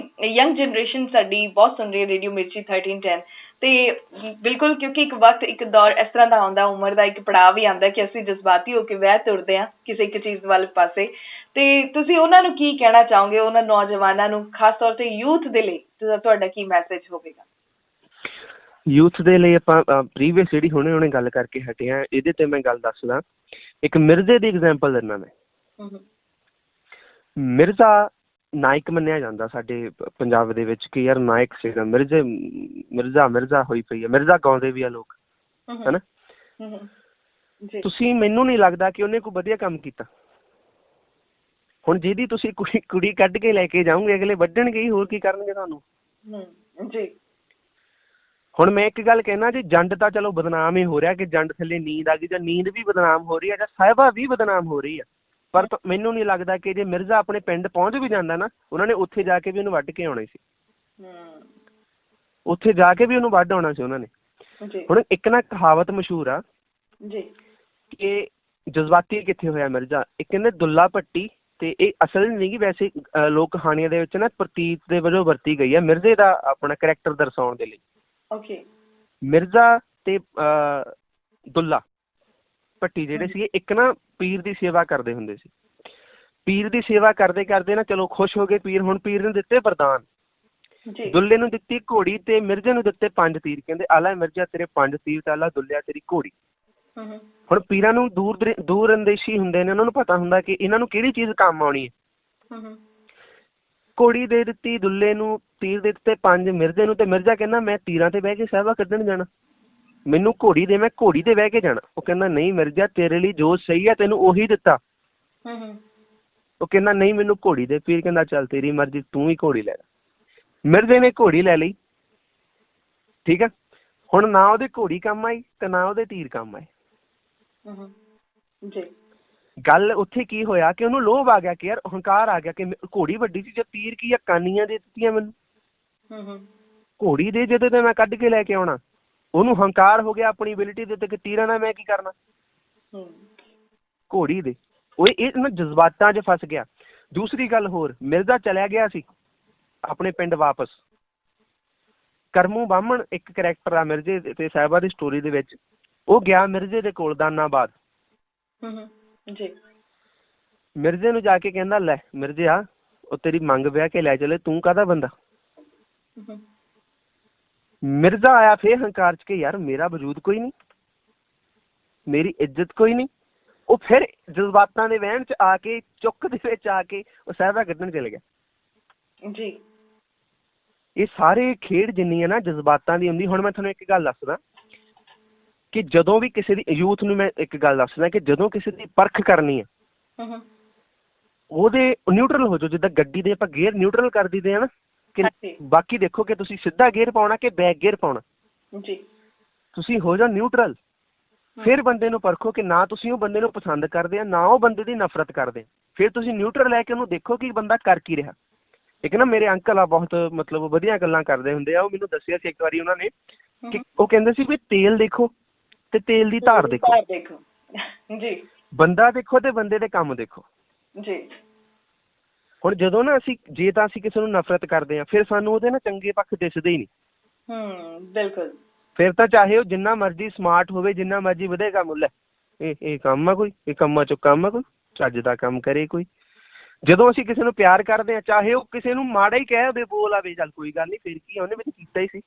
ਯੰਗ ਜਨਰੇਸ਼ਨ ਸਾਡੀ ਬਹੁਤ ਸੁਣ ਰਹੀ ਹੈ ਰੇਡੀਓ ਮਿਰਚੀ 1310, ਤੇ ਬਿਲਕੁਲ, ਕਿਉਂਕਿ ਇੱਕ ਵਕਤ, ਇੱਕ ਦੌਰ ਇਸ ਤਰ੍ਹਾਂ ਦਾ ਆਉਂਦਾ, ਉਮਰ ਦਾ ਇੱਕ ਪੜਾਅ ਵੀ ਆਉਂਦਾ ਕਿ ਅਸੀਂ ਜਜ਼ਬਾਤੀ ਹੋ ਕੇ ਵਹਿ ਤੁਰਦੇ ਹਾਂ ਕਿਸੇ ਇੱਕ ਚੀਜ਼ ਵੱਲ ਪਾਸੇ। ਤੇ ਤੁਸੀਂ ਉਹਨਾਂ ਨੂੰ ਕੀ ਕਹਿਣਾ ਚਾਹੋਗੇ, ਉਹਨਾਂ ਨੌਜਵਾਨਾਂ ਨੂੰ, ਖਾਸ ਤੌਰ ਤੇ ਯੂਥ ਦੇ ਲਈ ਤੁਹਾਡਾ ਕੀ ਮੈਸੇਜ ਹੋਵੇਗਾ? ਯੂਥ ਦੇ ਲਈ ਆਪਾਂ ਪ੍ਰੀਵੀਅਸ ਜਿਹੜੀ ਹੁਣੇ ਗੱਲ ਕਰਕੇ ਹਟੇ ਆ, ਇਹਦੇ ਤੇ ਮੈਂ ਗੱਲ ਦੱਸਦਾ। ਇੱਕ ਮਿਰਜ਼ੇ ਦੀ ਐਗਜ਼ਾਮਪਲ ਦਿੰਦਾ ਮੈਂ। ਮਿਰਜ਼ਾ ਨਾਇਕ ਮੰਨਿਆ ਜਾਂਦਾ ਸਾਡੇ ਪੰਜਾਬ ਦੇ ਵਿੱਚ ਕਿ ਯਾਰ ਨਾਇਕ ਸੀਗਾ। ਮਿਰਜ਼ਾ ਹੋਈ ਪਈ ਹੈ, ਮਿਰਜ਼ਾ ਗਾਉਂਦੇ ਵੀ ਆ ਲੋਕ, ਹਨਾ। ਤੁਸੀਂ, ਮੈਨੂੰ ਨਹੀਂ ਲੱਗਦਾ ਕਿ ਉਹਨੇ ਕੋਈ ਵਧੀਆ ਕੰਮ ਕੀਤਾ। ਹੁਣ ਜਿਹਦੀ ਤੁਸੀਂ ਕੁੜੀ ਕੱਢ ਕੇ ਲੈ ਕੇ ਜਾਓਗੇ, ਅਗਲੇ ਵੱਢਣਗੇ ਹੀ, ਹੋਰ ਕੀ ਕਰਨਗੇ ਤੁਹਾਨੂੰ। ਹੁਣ ਮੈਂ ਇੱਕ ਗੱਲ ਕਹਿਣਾ ਜੀ, ਜੰਡ ਤਾਂ ਚਲੋ ਬਦਨਾਮ ਹੀ ਹੋ ਰਿਹਾ ਕਿ ਜੰਡ ਥੱਲੇ ਨੀਂਦ ਆ ਗਈ, ਜਾਂ ਨੀਂਦ ਵੀ ਬਦਨਾਮ ਹੋ ਰਹੀ ਹੈ, ਜਾਂ ਸਾਹਿਬਾ ਵੀ ਬਦਨਾਮ ਹੋ ਰਹੀ ਹੈ। ਪਰ ਮੈਨੂੰ ਨਹੀਂ ਲੱਗਦਾ ਕਿ ਜੇ ਮਿਰਜ਼ਾ ਆਪਣੇ ਪਿੰਡ ਪਹੁੰਚ ਵੀ ਜਾਂਦਾ ਨਾ, ਉਹਨਾਂ ਨੇ ਉੱਥੇ ਜਾ ਕੇ ਵੀ ਉਹਨੂੰ ਵੱਢ ਕੇ ਆਉਣਾ ਸੀ। ਉੱਥੇ ਜਾ ਕੇ ਵੀ ਉਹਨੂੰ ਵੱਢ ਆਉਣਾ ਸੀ ਉਹਨਾਂ ਨੇ। ਹੁਣ ਇੱਕ ਨਾ ਕਹਾਵਤ ਮਸ਼ਹੂਰ ਆ ਕਿ ਜਜ਼ਬਾਤੀ ਕਿੱਥੇ ਹੋਇਆ ਮਿਰਜ਼ਾ। ਇਹ ਕਹਿੰਦੇ ਦੁੱਲਾ ਭੱਟੀ, ਤੇ ਇਹ ਅਸਲ ਨਹੀਂ ਗੀ, ਵੈਸੇ ਲੋਕ ਕਹਾਣੀਆਂ ਦੇ ਵਿੱਚ ਨਾ ਪ੍ਰਤੀਤ ਦੇ ਵਜੋਂ ਵਰਤੀ ਗਈ ਹੈ ਮਿਰਜ਼ੇ ਦਾ ਆਪਣਾ ਕਰੈਕਟਰ ਦਰਸਾਉਣ ਦੇ ਲਈ। ਮਿਰਜ਼ਾ ਤੇ ਦੁੱਲਾ ਭੱਟੀ ਜਿਹੜੇ ਸੀਗੇ, ਇੱਕ ਨਾ ਪੀਰ ਦੀ ਸੇਵਾ ਕਰਦੇ ਹੁੰਦੇ ਸੀ। ਪੀਰ ਦੀ ਸੇਵਾ ਕਰਦੇ ਕਰਦੇ ਨਾ ਚਲੋ ਖੁਸ਼ ਹੋ ਗਏ ਪੀਰ। ਹੁਣ ਪੀਰ ਨੇ ਦਿੱਤੇ ਵਰਦਾਨ, ਦੁੱਲੇ ਨੂੰ ਦਿੱਤੀ ਘੋੜੀ ਤੇ ਮਿਰਜ਼ੇ ਨੂੰ ਦਿੱਤੇ 5 ਤੀਰ। ਕਹਿੰਦੇ ਆਲਾ ਮਿਰਜ਼ਾ ਤੇਰੇ 5 ਤੀਰ, ਤੇ ਆਲਾ ਦੁੱਲਿਆ ਤੇਰੀ ਘੋੜੀ। ਹੁਣ ਪੀਰਾਂ ਨੂੰ ਦੂਰ ਅੰਦੇਸ਼ੀ ਹੁੰਦੇ ਨੇ, ਉਹਨਾਂ ਨੂੰ ਪਤਾ ਹੁੰਦਾ ਕਿ ਇਹਨਾਂ ਨੂੰ ਕਿਹੜੀ ਚੀਜ਼ ਕੰਮ ਆਉਣੀ ਹੈ। ਘੋੜੀ ਦੇ ਦਿੱਤੀ ਦੁੱਲੇ ਨੂੰ, ਤੀਰ ਦੇ ਦਿੱਤੇ 5 ਮਿਰਜ਼ੇ ਨੂੰ, ਤੇ ਮਿਰਜ਼ਾ ਕਹਿੰਦਾ ਮੈਂ ਤੀਰਾਂ ਤੇ ਬਹਿ ਕੇ ਸਾਹਿਬਾ ਕੱਢਣ ਜਾਣਾ, ਮੈਨੂੰ ਘੋੜੀ ਦੇ, ਮੈਂ ਘੋੜੀ ਤੇ ਬਹਿ ਕੇ ਜਾਣਾ। ਉਹ ਕਹਿੰਦਾ ਨਹੀਂ ਮਿਰਜ਼ਾ, ਤੇਰੇ ਲਈ ਜੋ ਸਹੀ ਹੈ ਤੈਨੂੰ ਉਹੀ ਦਿੱਤਾ। ਉਹ ਕਹਿੰਦਾ ਨਹੀਂ ਮੈਨੂੰ ਘੋੜੀ ਦੇ। ਪੀਰ ਕਹਿੰਦਾ ਚੱਲ ਤੇਰੀ ਮਰਜ਼ੀ, ਤੂੰ ਹੀ ਘੋੜੀ ਲੈ ਲੈ। ਮਿਰਜ਼ੇ ਨੇ ਘੋੜੀ ਲੈ ਲਈ, ਠੀਕ ਹੈ। ਹੁਣ ਨਾ ਉਹਦੇ ਘੋੜੀ ਕੰਮ ਆਈ ਤੇ ਨਾ ਉਹਦੇ ਤੀਰ ਕੰਮ ਆਏ। ਗੱਲ ਉੱਥੇ ਕੀ ਹੋਇਆ ਕਿ ਉਹਨੂੰ ਲੋਭ ਆ ਗਿਆ, ਕਿ ਯਾਰ ਹੰਕਾਰ ਆ ਗਿਆ ਕਿ ਘੋੜੀ ਵੱਡੀ ਸੀ, ਜੇ ਤੀਰ ਕੀ ਆ, ਕਾਨੀਆਂ ਦੇ ਦਿੱਤੀਆਂ ਮੈਨੂੰ। ਘੋੜੀ ਦੇ ਜਦੋਂ ਤੇ ਮੈਂ ਕੱਢ ਕੇ ਲੈ ਕੇ ਆਉਣਾ। ਉਹਨੂੰ ਹੰਕਾਰ ਹੋ ਗਿਆ ਆਪਣੀ ਐਬਿਲਿਟੀ ਦੇ ਉੱਤੇ ਕਿ ਤੀਰਾਂ ਨਾਲ ਮੈਂ ਕੀ ਕਰਨਾ। ਘੋੜੀ ਦੇ ਉਹ ਇਹ ਨਾ ਜਜ਼ਬਾਤਾਂ 'ਚ ਫਸ ਗਿਆ। ਦੂਸਰੀ ਗੱਲ ਹੋਰ, ਮਿਰਜ਼ਾ ਚਲਿਆ ਗਿਆ ਸੀ ਆਪਣੇ ਪਿੰਡ ਵਾਪਸ। ਕਰਮੂ ਬਾਹਮਣ ਇੱਕ ਕਰੈਕਟਰ ਆ ਮਿਰਜ਼ੇ ਤੇ ਸਾਹਿਬਾ ਦੀ ਸਟੋਰੀ ਦੇ ਵਿੱਚ, ਉਹ ਗਿਆ ਮਿਰਜ਼ੇ ਦੇ ਕੋਲ ਦਾਨਾਬਾਦ। ਮਿਰਜ਼ੇ ਨੂੰ ਜਾ ਕੇ ਕਹਿੰਦਾ ਲੈ ਮਿਰਜ਼ਿਆ ਉਹ ਤੇਰੀ ਮੰਗ ਵਿਆਹ ਕੇ ਲੈ ਚਲੇ, ਤੂੰ ਕਾਹਦਾ ਬੰਦਾ। ਮਿਰਜ਼ਾ ਆਇਆ ਫੇਰ ਹੰਕਾਰ ਚ ਕਿ ਯਾਰ ਮੇਰਾ ਵਜੂਦ ਕੋਈ ਨਹੀਂ, ਮੇਰੀ ਇੱਜ਼ਤ ਕੋਈ ਨਹੀਂ। ਉਹ ਫਿਰ ਜਜ਼ਬਾਤਾਂ ਦੇ ਵਹਿਣ ਚ ਆ ਕੇ ਚੁੱਕ ਦੇ ਵਿੱਚ ਆ ਕੇ ਉਹ ਸਾਹਿਬਾ ਕੱਢਣ ਚਲੇ ਗਿਆ ਜੀ। ਇਹ ਸਾਰੇ ਖੇਡ ਜਿੰਨੀ ਹੈ ਨਾ ਜਜ਼ਬਾਤਾਂ ਦੀ ਹੁੰਦੀ। ਹੁਣ ਮੈਂ ਤੁਹਾਨੂੰ ਇੱਕ ਗੱਲ ਦੱਸਦਾ ਕਿ ਜਦੋਂ ਵੀ ਕਿਸੇ ਦੀ ਯੂਥ ਨੂੰ ਮੈਂ ਇੱਕ ਗੱਲ ਦੱਸਦਾ ਕਿ ਜਦੋਂ ਕਿਸੇ ਦੀ ਪਰਖ ਕਰਨੀ ਹੈ ਉਹਦੇ ਨਿਊਟਰਲ ਹੋ ਜਾਓ। ਜਿੱਦਾਂ ਗੱਡੀ ਦੇ ਆਪਾਂ ਗੇਅਰ ਨਿਊਟਰਲ ਕਰ ਦਿੰਦੇ ਆ ਨਾ ਕਿ ਬਾਕੀ ਦੇਖੋ ਕਿ ਤੁਸੀਂ ਸਿੱਧਾ ਗੇਅਰ ਪਾਉਣਾ ਕਿ ਬੈਕ ਗੇਅਰ ਪਾਉਣਾ ਜੀ, ਤੁਸੀਂ ਹੋ ਜਾਓ ਨਿਊਟਰਲ। ਫਿਰ ਬੰਦੇ ਨੂੰ ਪਰਖੋ ਕਿ ਨਾ ਤੁਸੀਂ ਉਹ ਬੰਦੇ ਨੂੰ ਪਸੰਦ ਕਰਦੇ ਆ ਨਾ ਉਹ ਬੰਦੇ ਦੀ ਨਫ਼ਰਤ ਕਰਦੇ। ਫਿਰ ਤੁਸੀਂ ਨਿਊਟਰਲ ਲੈ ਕੇ ਉਹਨੂੰ ਦੇਖੋ ਕਿ ਬੰਦਾ ਕਰ ਕੀ ਰਿਹਾ। ਇੱਕ ਨਾ ਮੇਰੇ ਅੰਕਲ ਆ ਬਹੁਤ ਮਤਲਬ ਵਧੀਆ ਗੱਲਾਂ ਕਰਦੇ ਹੁੰਦੇ ਆ। ਉਹ ਮੈਨੂੰ ਦੱਸਿਆ ਸੀ ਇੱਕ ਵਾਰੀ ਉਹਨਾਂ ਨੇ ਕਿ ਉਹ ਕਹਿੰਦੇ ਸੀ ਵੀ ਤੇਲ ਦੇਖੋ ਤੇ ਤੇਲ ਦੀ ਧਾਰ ਦੇਖੋ ਜੀ, ਬੰਦਾ ਦੇਖੋ ਤੇ ਬੰਦੇ ਦੇ ਕੰਮ ਦੇਖੋ ਜੀ। ਹੁਣ ਜਦੋਂ ਨਾ ਜੇ ਤਾਂ ਅਸੀਂ ਕਿਸੇ ਨੂੰ ਨਫ਼ਰਤ ਕਰਦੇ ਹਾਂ ਫਿਰ ਸਾਨੂੰ ਉਹਦੇ ਨਾ ਚੰਗੇ ਪੱਖ ਦਿਸਦੇ ਹੀ ਨਹੀਂ। ਬਿਲਕੁਲ। ਫਿਰ ਤਾਂ ਚਾਹੇ ਉਹ ਜਿੰਨਾ ਮਰਜ਼ੀ ਸਮਾਰਟ ਹੋਵੇ, ਜਿੰਨਾ ਮਰਜ਼ੀ ਵਧੇ ਕੰਮ ਲੈ ਇਹ ਕੰਮ ਆ ਕੋਈ, ਇਹ ਕੰਮਾਂ ਚੋਂ ਕੰਮ ਆ ਕੋਈ, ਚੱਜ ਦਾ ਕੰਮ ਕਰੇ ਕੋਈ। ਜਦੋਂ ਅਸੀਂ ਕਿਸੇ ਨੂੰ ਪਿਆਰ ਕਰਦੇ ਹਾਂ ਚਾਹੇ ਉਹ ਕਿਸੇ ਨੂੰ ਮਾੜਾ ਹੀ ਕਹਿ ਦੇ ਬੋਲ ਆਵੇ, ਚੱਲ ਕੋਈ ਗੱਲ ਨਹੀਂ ਫਿਰ ਕੀ ਆ, ਉਹਨੇ ਵਿੱਚ ਕੀਤਾ ਹੀ ਸੀ,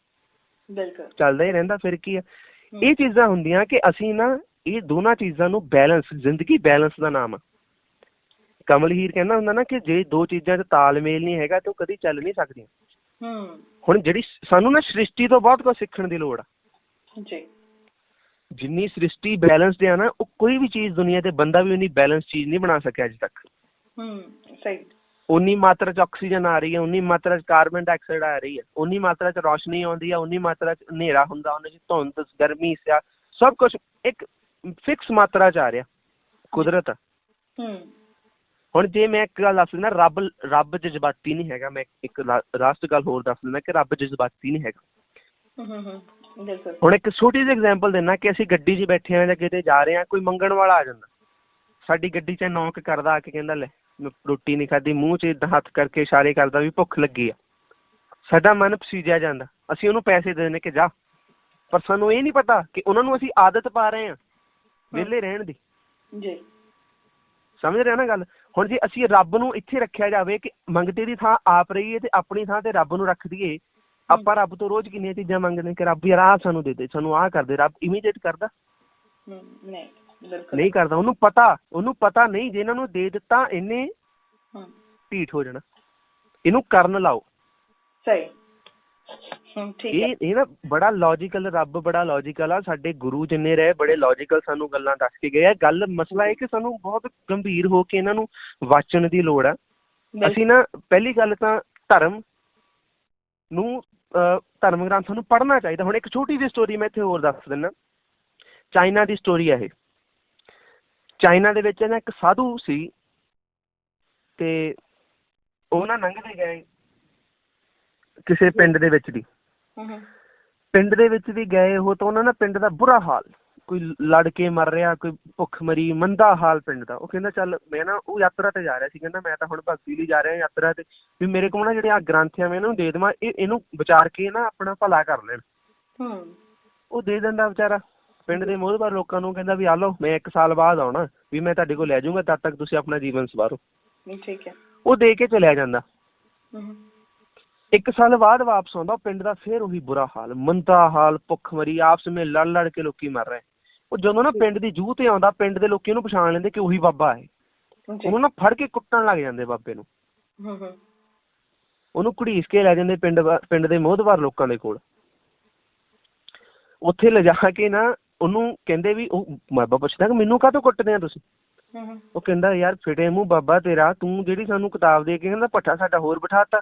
ਬਿਲਕੁਲ ਚੱਲਦਾ ਹੀ ਰਹਿੰਦਾ ਫਿਰ ਕੀ ਆ। ਇਹ ਚੀਜ਼ਾਂ ਹੁੰਦੀਆਂ ਕਿ ਅਸੀਂ ਨਾ ਇਹ ਦੋਨਾਂ ਚੀਜ਼ਾਂ ਨੂੰ ਬੈਲੈਂਸ, ਜ਼ਿੰਦਗੀ ਬੈਲੈਂਸ ਦਾ ਨਾਮ ਆ। ਕਮਲ ਹੀਰ ਕਹਿੰਦਾ ਹੁੰਦਾ ਨਾ ਕਿ ਜੇ ਦੋ ਚੀਜ਼ਾਂ 'ਚ ਤਾਲਮੇਲ ਨਹੀਂ ਹੈਗਾ ਤਾਂ ਉਹ ਕਦੀ ਚੱਲ ਨਹੀਂ ਸਕਦੀਆਂ। ਹੁਣ ਜਿਹੜੀ ਸਾਨੂੰ ਨਾ ਸ੍ਰਿਸ਼ਟੀ ਤੋਂ ਬਹੁਤ ਕੁਝ ਸਿੱਖਣ ਦੀ ਲੋੜ ਆ ਜੀ। ਜਿੰਨੀ ਸ੍ਰਿਸ਼ਟੀ ਬੈਲੈਂਸਡ ਆ ਨਾ ਉਹ ਕੋਈ ਵੀ ਚੀਜ਼ ਦੁਨੀਆ ਤੇ ਬੰਦਾ ਵੀ ਉਨੀ ਬੈਲੈਂਸ ਚੀਜ਼ ਨਹੀਂ ਬਣਾ ਸਕਿਆ ਅੱਜ ਤੱਕ। ਸਹੀ। ਉਨੀ ਮਾਤਰਾ 'ਚ ਆਕਸੀਜਨ ਆ ਰਹੀ ਹੈ, ਉਨੀ ਮਾਤਰਾ 'ਚ ਕਾਰਬਨ ਡਾਈਆਕਸਾਈਡ ਆ ਰਹੀ ਹੈ, ਉਨੀ ਮਾਤਰਾ 'ਚ ਰੌਸ਼ਨੀ ਆਉਂਦੀ ਆ, ਉਨੀ ਮਾਤਰਾ 'ਚ ਹਨੇਰਾ ਹੁੰਦਾ, ਉਹਨਾਂ 'ਚ ਧੁੰਦ, ਗਰਮੀ, ਸਿਆ, ਸਭ ਕੁਛ ਇੱਕ ਫਿਕਸ ਮਾਤਰਾ 'ਚ ਆ ਰਿਹਾ ਕੁਦਰਤ। ਹੁਣ ਜੇ ਮੈਂ ਇੱਕ ਗੱਲ ਦੱਸ ਦਿੰਦਾ ਰੱਬ ਜਜ਼ਬਾਤੀ ਨਹੀਂ ਹੈਗਾ। ਮੈਂ ਇੱਕ ਲਾਸਟ ਗੱਲ ਹੋਰ ਦੱਸ ਦਿੰਦਾ ਕਿ ਰੱਬ ਜਜ਼ਬਾਤੀ ਨਹੀਂ ਹੈਗਾ। ਹੁਣ ਇੱਕ ਛੋਟੀ ਜਿਹੀ ਐਗਜ਼ਾਮਪਲ ਦਿੰਦਾ ਕਿ ਅਸੀਂ ਗੱਡੀ 'ਚ ਬੈਠੇ ਹਾਂ ਜਾਂ ਕਿਤੇ ਜਾ ਰਹੇ ਹਾਂ, ਕੋਈ ਮੰਗਣ ਵਾਲਾ ਆ ਜਾਂਦਾ ਸਾਡੀ ਗੱਡੀ 'ਚ ਨੌਕ ਕਰਦਾ ਆ ਕੇ ਕਹਿੰਦਾ ਲੈ ਮੈਂ ਰੋਟੀ ਨਹੀਂ ਖਾਧੀ, ਮੂੰਹ 'ਚ ਏਦਾਂ ਹੱਥ ਕਰਕੇ ਇਸ਼ਾਰੇ ਕਰਦਾ ਵੀ ਭੁੱਖ ਲੱਗੀ ਆ। ਸਾਡਾ ਮਨ ਪਸੀਜਿਆ ਜਾਂਦਾ, ਅਸੀਂ ਉਹਨੂੰ ਪੈਸੇ ਦੇ ਦਿੰਦੇ ਕਿ ਜਾ, ਪਰ ਸਾਨੂੰ ਇਹ ਨਹੀਂ ਪਤਾ ਕਿ ਉਹਨਾਂ ਨੂੰ ਅਸੀਂ ਆਦਤ ਪਾ ਰਹੇ ਹਾਂ ਵਿਹਲੇ ਰਹਿਣ ਦੀ। ਜੀ, ਸਮਝ ਰਹੇ ਨਾ ਗੱਲ। ਹੁਣ ਜੇ ਅਸੀਂ ਰੱਬ ਨੂੰ ਇੱਥੇ ਰੱਖਿਆ ਜਾਵੇ ਕਿ ਮੰਗਤੇ ਦੀ ਥਾਂ ਆਪ ਰਹੀਏ ਤੇ ਆਪਣੀ ਥਾਂ ਤੇ ਰੱਬ ਨੂੰ ਰੱਖ ਦਈਏ, ਆਪਾਂ ਰੱਬ ਤੋਂ ਰੋਜ਼ ਕਿੰਨੀਆਂ ਚੀਜ਼ਾਂ ਮੰਗਦੇ ਕਿ ਰੱਬ ਯਾਰ ਆਹ ਸਾਨੂੰ ਦੇ ਦੇ, ਸਾਨੂੰ ਆਹ ਕਰ ਦੇ। ਰੱਬ ਇਮੀਡੀਏਟ ਕਰਦਾ ਨਹੀਂ ਕਰਦਾ। ਉਹਨੂੰ ਪਤਾ ਨਹੀਂ ਜੇ ਇਹਨਾਂ ਨੂੰ ਦੇ ਦਿੱਤਾ ਇਹਨੇ ਢੀਠ ਹੋ ਜਾਣਾ, ਇਹਨੂੰ ਕਰਨ ਲਾਓ। ਸਹੀ। ਇਹ ਨਾ ਬੜਾ ਲੌਜੀਕਲ, ਰੱਬ ਬੜਾ ਲੌਜੀਕਲ ਆ। ਸਾਡੇ ਗੁਰੂ ਜਿੰਨੇ ਰਹੇ ਬੜੇ ਲੌਜੀਕਲ ਸਾਨੂੰ ਗੱਲਾਂ ਦੱਸ ਕੇ ਗਏ ਆ। ਗੱਲ ਮਸਲਾ ਇਹ ਕਿ ਸਾਨੂੰ ਬਹੁਤ ਗੰਭੀਰ ਹੋ ਕੇ ਇਹਨਾਂ ਨੂੰ ਵਾਚਣ ਦੀ ਲੋੜ ਆ। ਅਸੀਂ ਨਾ ਪਹਿਲੀ ਗੱਲ ਤਾਂ ਧਰਮ ਗ੍ਰੰਥ ਸਾਨੂੰ ਪੜ੍ਹਨਾ ਚਾਹੀਦਾ। ਹੁਣ ਇੱਕ ਛੋਟੀ ਜਿਹੀ ਸਟੋਰੀ ਮੈਂ ਇੱਥੇ ਹੋਰ ਦੱਸ ਦਿੰਦਾ। ਚਾਈਨਾ ਦੀ ਸਟੋਰੀ ਆ ਇਹ। ਚਾਈਨਾ ਦੇ ਵਿੱਚ ਨਾ ਇੱਕ ਸਾਧੂ ਸੀ ਤੇ ਉਹ ਨਾ ਲੰਘਦੇ ਗਏ ਕਿਸੇ ਪਿੰਡ ਦੇ ਵਿੱਚ ਦੀ, ਪਿੰਡ ਦੇ ਵਿੱਚ ਵੀ ਗਏ ਉਹ ਤਾਂ ਉਹਨਾਂ ਨਾ ਪਿੰਡ ਦਾ ਬੁਰਾ ਹਾਲ, ਕੋਈ ਲੜ ਕੇ ਮਰ ਰਿਹਾ, ਕੋਈ ਭੁੱਖ ਮਰੀ, ਮੰਦਾ ਹਾਲ ਪਿੰਡ ਦਾ। ਉਹ ਕਹਿੰਦਾ ਚੱਲ ਮੈਂ ਨਾ, ਉਹ ਯਾਤਰਾ ਤੇ ਜਾ ਰਿਹਾ ਸੀ, ਕਹਿੰਦਾ ਮੈਂ ਤਾਂ ਹੁਣ ਭਗਤੀ ਲਈ ਜਾ ਰਿਹਾ ਯਾਤਰਾ ਤੇ, ਵੀ ਮੇਰੇ ਕੋਲ ਨਾ ਜਿਹੜੇ ਆਹ ਗ੍ਰੰਥ ਆ ਮੈਂ ਇਹਨਾਂ ਨੂੰ ਦੇ ਦੇਵਾਂ, ਇਹਨੂੰ ਵਿਚਾਰ ਕੇ ਨਾ ਆਪਣਾ ਭਲਾ ਕਰ ਲੈਣ। ਉਹ ਦੇ ਦਿੰਦਾ ਵਿਚਾਰਾ ਪਿੰਡ ਦੇ ਮੋਹਤਬਾਰ ਲੋਕਾਂ ਨੂੰ, ਕਹਿੰਦਾ ਵੀ ਆ ਲਓ ਮੈਂ 1 ਸਾਲ ਬਾਅਦ ਆਉਣਾ, ਵੀ ਮੈਂ ਤੁਹਾਡੇ ਕੋਲ ਲੈ ਜਾਊਂਗਾ, ਤਦ ਤੱਕ ਤੁਸੀਂ ਆਪਣਾ ਜੀਵਨ ਸਵਾਰੋ। ਠੀਕ ਹੈ। ਉਹ ਦੇ ਕੇ ਚਲਿਆ ਜਾਂਦਾ। 1 ਸਾਲ ਬਾਅਦ ਵਾਪਸ ਆਉਂਦਾ, ਪਿੰਡ ਦਾ ਫਿਰ ਉਹੀ ਬੁਰਾ ਹਾਲ, ਮੰਦਾ ਹਾਲ, ਭੁੱਖ ਮਰੀ, ਆਪਸ ਵਿੱਚ ਲੜ ਕੇ ਲੋਕੀ ਮਰ ਰਹੇ। ਉਹ ਜਦੋਂ ਨਾ ਪਿੰਡ ਦੀ ਜੂਹ ਤੇ ਆਉਂਦਾ, ਪਿੰਡ ਦੇ ਲੋਕੀ ਉਹਨੂੰ ਪਛਾਣ ਲੈਂਦੇ ਕਿ ਉਹੀ ਬਾਬਾ ਹੈ। ਉਹਨੂੰ ਨਾ ਫੜ ਕੇ ਕੁੱਟਣ ਲੱਗ ਜਾਂਦੇ ਬਾਬੇ ਨੂੰ, ਉਹਨੂੰ ਘੜੀਸ ਕੇ ਲੈ ਜਾਂਦੇ ਪਿੰਡ ਦੇ ਮੋਹਤਬਾਰ ਲੋਕਾਂ ਦੇ ਕੋਲ। ਉੱਥੇ ਲਿਜਾ ਕੇ ਨਾ ਉਹਨੂੰ ਕਹਿੰਦੇ ਵੀ, ਉਹ ਬਾਬਾ ਪੁੱਛਦਾ ਕਿ ਮੈਨੂੰ ਕਾਹਤੋਂ ਕੁੱਟਦੇ ਆ ਤੁਸੀਂ? ਉਹ ਕਹਿੰਦਾ ਯਾਰ ਫਿਟੇ ਮੂੰਹ ਬਾਬਾ ਤੇਰਾ, ਤੂੰ ਜਿਹੜੀ ਸਾਨੂੰ ਕਿਤਾਬ ਦੇ ਕੇ ਕਹਿੰਦਾ ਭੱਠਾ ਸਾਡਾ ਹੋਰ ਬਿਠਾਤਾ।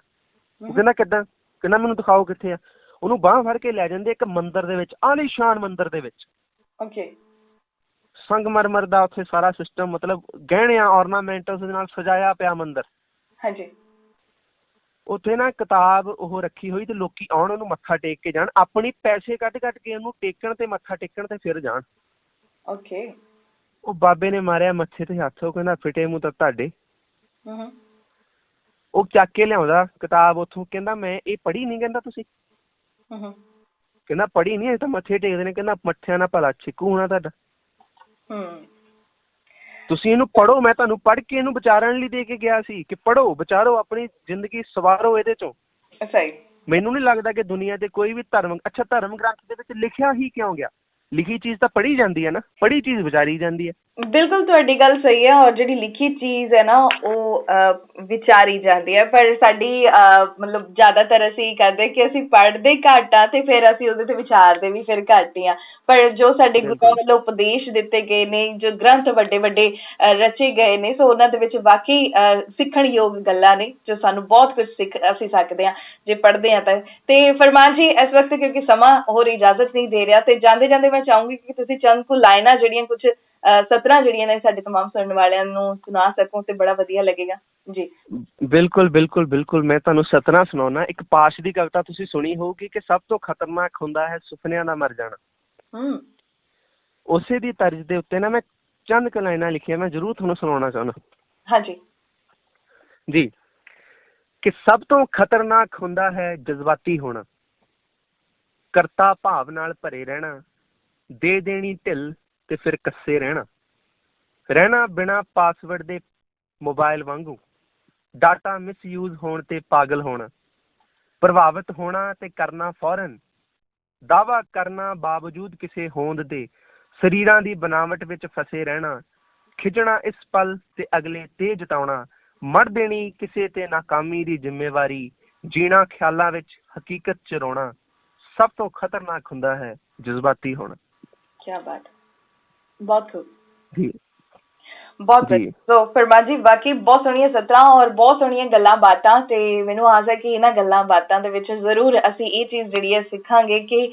ਉਹ ਕਹਿੰਦਾ ਕਿੱਦਾਂ? ਕਹਿੰਦਾ ਮੈਨੂੰ ਦਿਖਾਓ ਕਿੱਥੇ ਆ। ਉਹਨੂੰ ਬਾਂਹ ਫੜ ਕੇ ਲੈ ਜਾਂਦੇ ਇੱਕ ਮੰਦਿਰ ਦੇ ਵਿੱਚ, ਆਲੀਸ਼ਾਨ ਮੰਦਿਰ ਦੇ ਵਿੱਚ। ਸੰਗਮਰਮਰ ਦਾ ਉੱਥੇ ਸਾਰਾ ਸਿਸਟਮ, ਮਤਲਬ ਗਹਿਣਿਆਂ ਔਰਨਾਮੈਂਟਸ ਦੇ ਨਾਲ ਸਜਾਇਆ ਪਿਆ ਮੰਦਿਰ। ਉੱਥੇ ਨਾ ਕਿਤਾਬ ਉਹ ਰੱਖੀ ਹੋਈ ਤੇ ਲੋਕੀ ਆਉਣ ਉਹਨੂੰ ਮੱਥਾ ਟੇਕ ਕੇ ਜਾਣ, ਆਪਣੀ ਪੈਸੇ ਕੱਢ ਕੇ ਉਹਨੂੰ ਟੇਕਣ ਤੇ ਮੱਥਾ ਟੇਕਣ ਤੇ ਫਿਰ ਜਾਣ। ਉਹ ਬਾਬੇ ਨੇ ਮਾਰਿਆ ਮੱਥੇ ਤੇ ਹੱਥ, ਉਹ ਕਹਿੰਦਾ ਫਿਟੇ ਮੂੰਹ ਤਾਂ ਤੁਹਾਡੇ। ਉਹ ਚੱਕ ਕੇ ਲਿਆਉਂਦਾ ਕਿਤਾਬ ਉੱਥੋਂ, ਕਹਿੰਦਾ ਮੈਂ ਇਹ ਪੜ੍ਹੀ ਨਹੀਂ, ਕਹਿੰਦਾ ਤੁਸੀਂ? ਕਹਿੰਦਾ ਪੜ੍ਹੀ ਨਹੀਂ, ਅਜੇ ਤਾਂ ਮੱਥੇ ਟੇਕਦੇ ਨੇ। ਕਹਿੰਦਾ ਮੱਥਿਆਂ ਨਾਲ ਭਲਾ ਛਿੱਕੂ ਹੋਣਾ ਤੁਹਾਡਾ। ਤੁਸੀਂ ਇਹਨੂੰ ਪੜ੍ਹੋ, ਮੈਂ ਤੁਹਾਨੂੰ ਪੜ੍ਹ ਕੇ ਇਹਨੂੰ ਵਿਚਾਰਨ ਲਈ ਦੇ ਕੇ ਗਿਆ ਸੀ ਕਿ ਪੜ੍ਹੋ, ਵਿਚਾਰੋ, ਆਪਣੀ ਜ਼ਿੰਦਗੀ ਸਵਾਰੋ ਇਹਦੇ ਚੋਂ। ਸਹੀ। ਮੈਨੂੰ ਨਹੀਂ ਲੱਗਦਾ ਕਿ ਦੁਨੀਆ ਦੇ ਕੋਈ ਵੀ ਧਰਮ ਧਰਮ ਗ੍ਰੰਥ ਦੇ ਵਿੱਚ ਲਿਖਿਆ ਹੀ ਕਿਉਂ ਗਿਆ? ਲਿਖੀ ਚੀਜ਼ ਤਾਂ ਪੜ੍ਹੀ ਜਾਂਦੀ ਹੈ ਨਾ, ਪੜ੍ਹੀ ਚੀਜ਼ ਵਿਚਾਰੀ ਜਾਂਦੀ ਹੈ। ਬਿਲਕੁਲ ਤੁਹਾਡੀ ਗੱਲ ਸਹੀ ਹੈ, ਔਰ ਜਿਹੜੀ ਲਿਖੀ ਚੀਜ਼ ਹੈ ਨਾ ਉਹ ਵਿਚਾਰੀ ਜਾਂਦੀ ਹੈ, ਪਰ ਸਾਡੀ ਮਤਲਬ ਜ਼ਿਆਦਾਤਰ ਅਸੀਂ ਕਰਦੇ ਕਿ ਅਸੀਂ ਪੜ੍ਹਦੇ ਘੱਟ ਆ ਤੇ ਫਿਰ ਅਸੀਂ ਉਹਦੇ ਤੇ ਵਿਚਾਰਦੇ ਵੀ ਫਿਰ ਘੱਟ ਹੀ ਆ। ਪਰ ਜੋ ਸਾਡੇ ਗੁਰੂਆਂ ਵੱਲੋਂ ਉਪਦੇਸ਼ ਦਿੱਤੇ ਗਏ ਨੇ, ਜੋ ਗ੍ਰੰਥ ਵੱਡੇ ਵੱਡੇ ਰਚੇ ਗਏ ਨੇ, ਸੋ ਉਹਨਾਂ ਦੇ ਵਿੱਚ ਵਾਕਈ ਸਿੱਖਣਯੋਗ ਗੱਲਾਂ ਨੇ ਜੋ ਸਾਨੂੰ ਬਹੁਤ ਕੁਝ ਅਸੀਂ ਸਕਦੇ ਹਾਂ ਜੇ ਪੜ੍ਹਦੇ ਹਾਂ ਤਾਂ। ਤੇ ਫਰਮਾਨ ਜੀ, ਇਸ ਵਕਤ ਕਿਉਂਕਿ ਸਮਾਂ ਹੋਰ ਇਜਾਜ਼ਤ ਨਹੀਂ ਦੇ ਰਿਹਾ, ਤੇ ਜਾਂਦੇ ਜਾਂਦੇ ਮੈਂ ਚਾਹੂੰਗੀ ਕਿ ਤੁਸੀਂ ਚੰਦ ਕੁ ਲਾਈਨਾਂ ਜਿਹੜੀਆਂ ਕੁਝ ਸਤਰਾਂ ਜਿਹੜੀਆਂ ਨੇ ਸਾਡੇ ਤਮਾਮ ਸੁਣਨ ਵਾਲਿਆਂ ਨੂੰ ਸੁਣਾ ਸਕੋ ਤੇ ਬੜਾ ਵਧੀਆ ਲੱਗੇਗਾ ਜੀ। ਬਿਲਕੁਲ ਬਿਲਕੁਲ ਬਿਲਕੁਲ, ਮੈਂ ਤੁਹਾਨੂੰ ਸਤਰਾਂ ਸੁਣਾਉਣਾ। ਇੱਕ ਪਾਸ਼ ਦੀ ਕਵਿਤਾ ਤੁਸੀਂ ਸੁਣੀ ਹੋਊਗੀ ਕਿ ਸਭ ਤੋਂ ਖਤਰਨਾਕ ਹੁੰਦਾ ਹੈ ਸੁਪਨਿਆਂ ਦਾ ਮਰ ਜਾਣਾ। ਉਸੇ ਦੀ ਤਰਜ਼ ਦੇ ਉੱਤੇ ਨਾ ਮੈਂ ਚੰਦ ਕੁ ਲਾਈਨਾਂ ਲਿਖੀਆਂ, ਮੈਂ ਜ਼ਰੂਰ ਤੁਹਾਨੂੰ ਸੁਣਾਉਣਾ ਚਾਹੁੰਦਾ। ਹਾਂਜੀ ਜੀ। ਕਿ ਸਭ ਤੋਂ ਖਤਰਨਾਕ ਹੁੰਦਾ ਹੈ ਜਜ਼ਬਾਤੀ ਹੋਣਾ, ਕਰਤਾ ਭਾਵ ਨਾਲ ਭਰੇ ਰਹਿਣਾ, ਦੇ ਦੇਣੀ ਢਿੱਲ ਤੇ ਫਿਰ ਕੱਸੇ ਰਹਿਣਾ ਬਿਨਾਂ ਪਾਸਵਰਡ ਦੇ ਮੋਬਾਈਲ ਵਾਂਗੂ, ਡਾਟਾ ਮਿਸਯੂਜ਼ ਹੋਣ ਤੇ ਪਾਗਲ ਹੋਣਾ, ਪ੍ਰਭਾਵਿਤ ਹੋਣਾ ਤੇ ਕਰਨਾ ਫੌਰਨ, ਦਾਅਵਾ ਕਰਨਾ ਬਾਵਜੂਦ ਕਿਸੇ ਹੋਂਦ ਦੇ, ਸਰੀਰਾਂ ਦੀ ਬਣਾਵਟ ਵਿੱਚ ਫਸੇ ਰਹਿਣਾ, ਖਿੱਚਣਾ ਇਸ ਪਲ ਤੇ ਅਗਲੇ ਤੇ ਜਤਾਉਣਾ, ਮੜ ਦੇਣੀ ਕਿਸੇ ਤੇ ਨਾਕਾਮੀ ਦੀ ਜ਼ਿੰਮੇਵਾਰੀ, ਜੀਣਾ ਖਿਆਲਾਂ ਵਿੱਚ ਹਕੀਕਤ ਚ ਰੋਣਾ, ਸਭ ਤੋਂ ਖਤਰਨਾਕ ਹੁੰਦਾ ਹੈ ਜਜ਼ਬਾਤੀ ਹੋਣਾ। ਕਿਆ ਬਾਤ, ਬਹੁਤ ਖੂਬ ਜੀ, ਬਹੁਤ ਸੋ ਫਰਮਾਨ ਜੀ, ਵਾਕਈ ਬਹੁਤ ਸੋਹਣੀਆਂ ਸਤਰਾਂ ਔਰ ਬਹੁਤ ਸੋਹਣੀਆਂ ਗੱਲਾਂ ਬਾਤਾਂ। ਤੇ ਮੈਨੂੰ ਆਸ ਹੈ ਕਿ ਇਹਨਾਂ ਗੱਲਾਂ ਬਾਤਾਂ ਦੇ ਵਿੱਚ ਜ਼ਰੂਰ ਅਸੀਂ ਇਹ ਚੀਜ਼ ਜਿਹੜੀ ਹੈ ਸਿੱਖਾਂਗੇ ਕਿ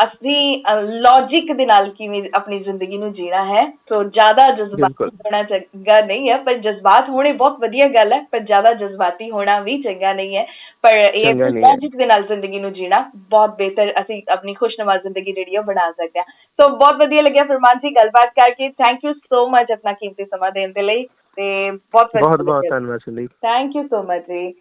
ਅਸੀਂ ਲੌਜਿਕ ਦੇ ਨਾਲ ਕਿਵੇਂ ਆਪਣੀ ਜ਼ਿੰਦਗੀ ਨੂੰ ਜੀਣਾ ਹੈ। ਸੋ ਜ਼ਿਆਦਾ ਜਜ਼ਬਾਤੀ ਹੋਣਾ ਚੰਗਾ ਨਹੀਂ ਹੈ, ਪਰ ਜਜ਼ਬਾਤ ਹੋਣੇ ਬਹੁਤ ਵਧੀਆ ਗੱਲ ਹੈ, ਪਰ ਜ਼ਿਆਦਾ ਜਜ਼ਬਾਤੀ ਹੋਣਾ ਵੀ ਚੰਗਾ ਨਹੀਂ ਹੈ। ਪਰ ਇਹ ਲੌਜਿਕ ਦੇ ਨਾਲ ਜ਼ਿੰਦਗੀ ਨੂੰ ਜੀਣਾ ਬਹੁਤ ਬਿਹਤਰ, ਅਸੀਂ ਆਪਣੀ ਖੁਸ਼ਨੁਮਾ ਜ਼ਿੰਦਗੀ ਜਿਹੜੀ ਉਹ ਬਣਾ ਸਕਦੇ ਹਾਂ। ਸੋ ਬਹੁਤ ਵਧੀਆ ਲੱਗਿਆ ਫਰਮਾਨ ਜੀ ਗੱਲਬਾਤ ਕਰਕੇ। ਥੈਂਕ ਯੂ ਸੋ ਮਚ ਆਪਣਾ ਕੀਮਤੀ ਸਮਾਂ ਦੇਣ ਦੇ ਲਈ, ਤੇ ਬਹੁਤ ਧੰਨਵਾਦ। ਥੈਂਕ ਯੂ ਸੋ ਮਚ ਜੀ।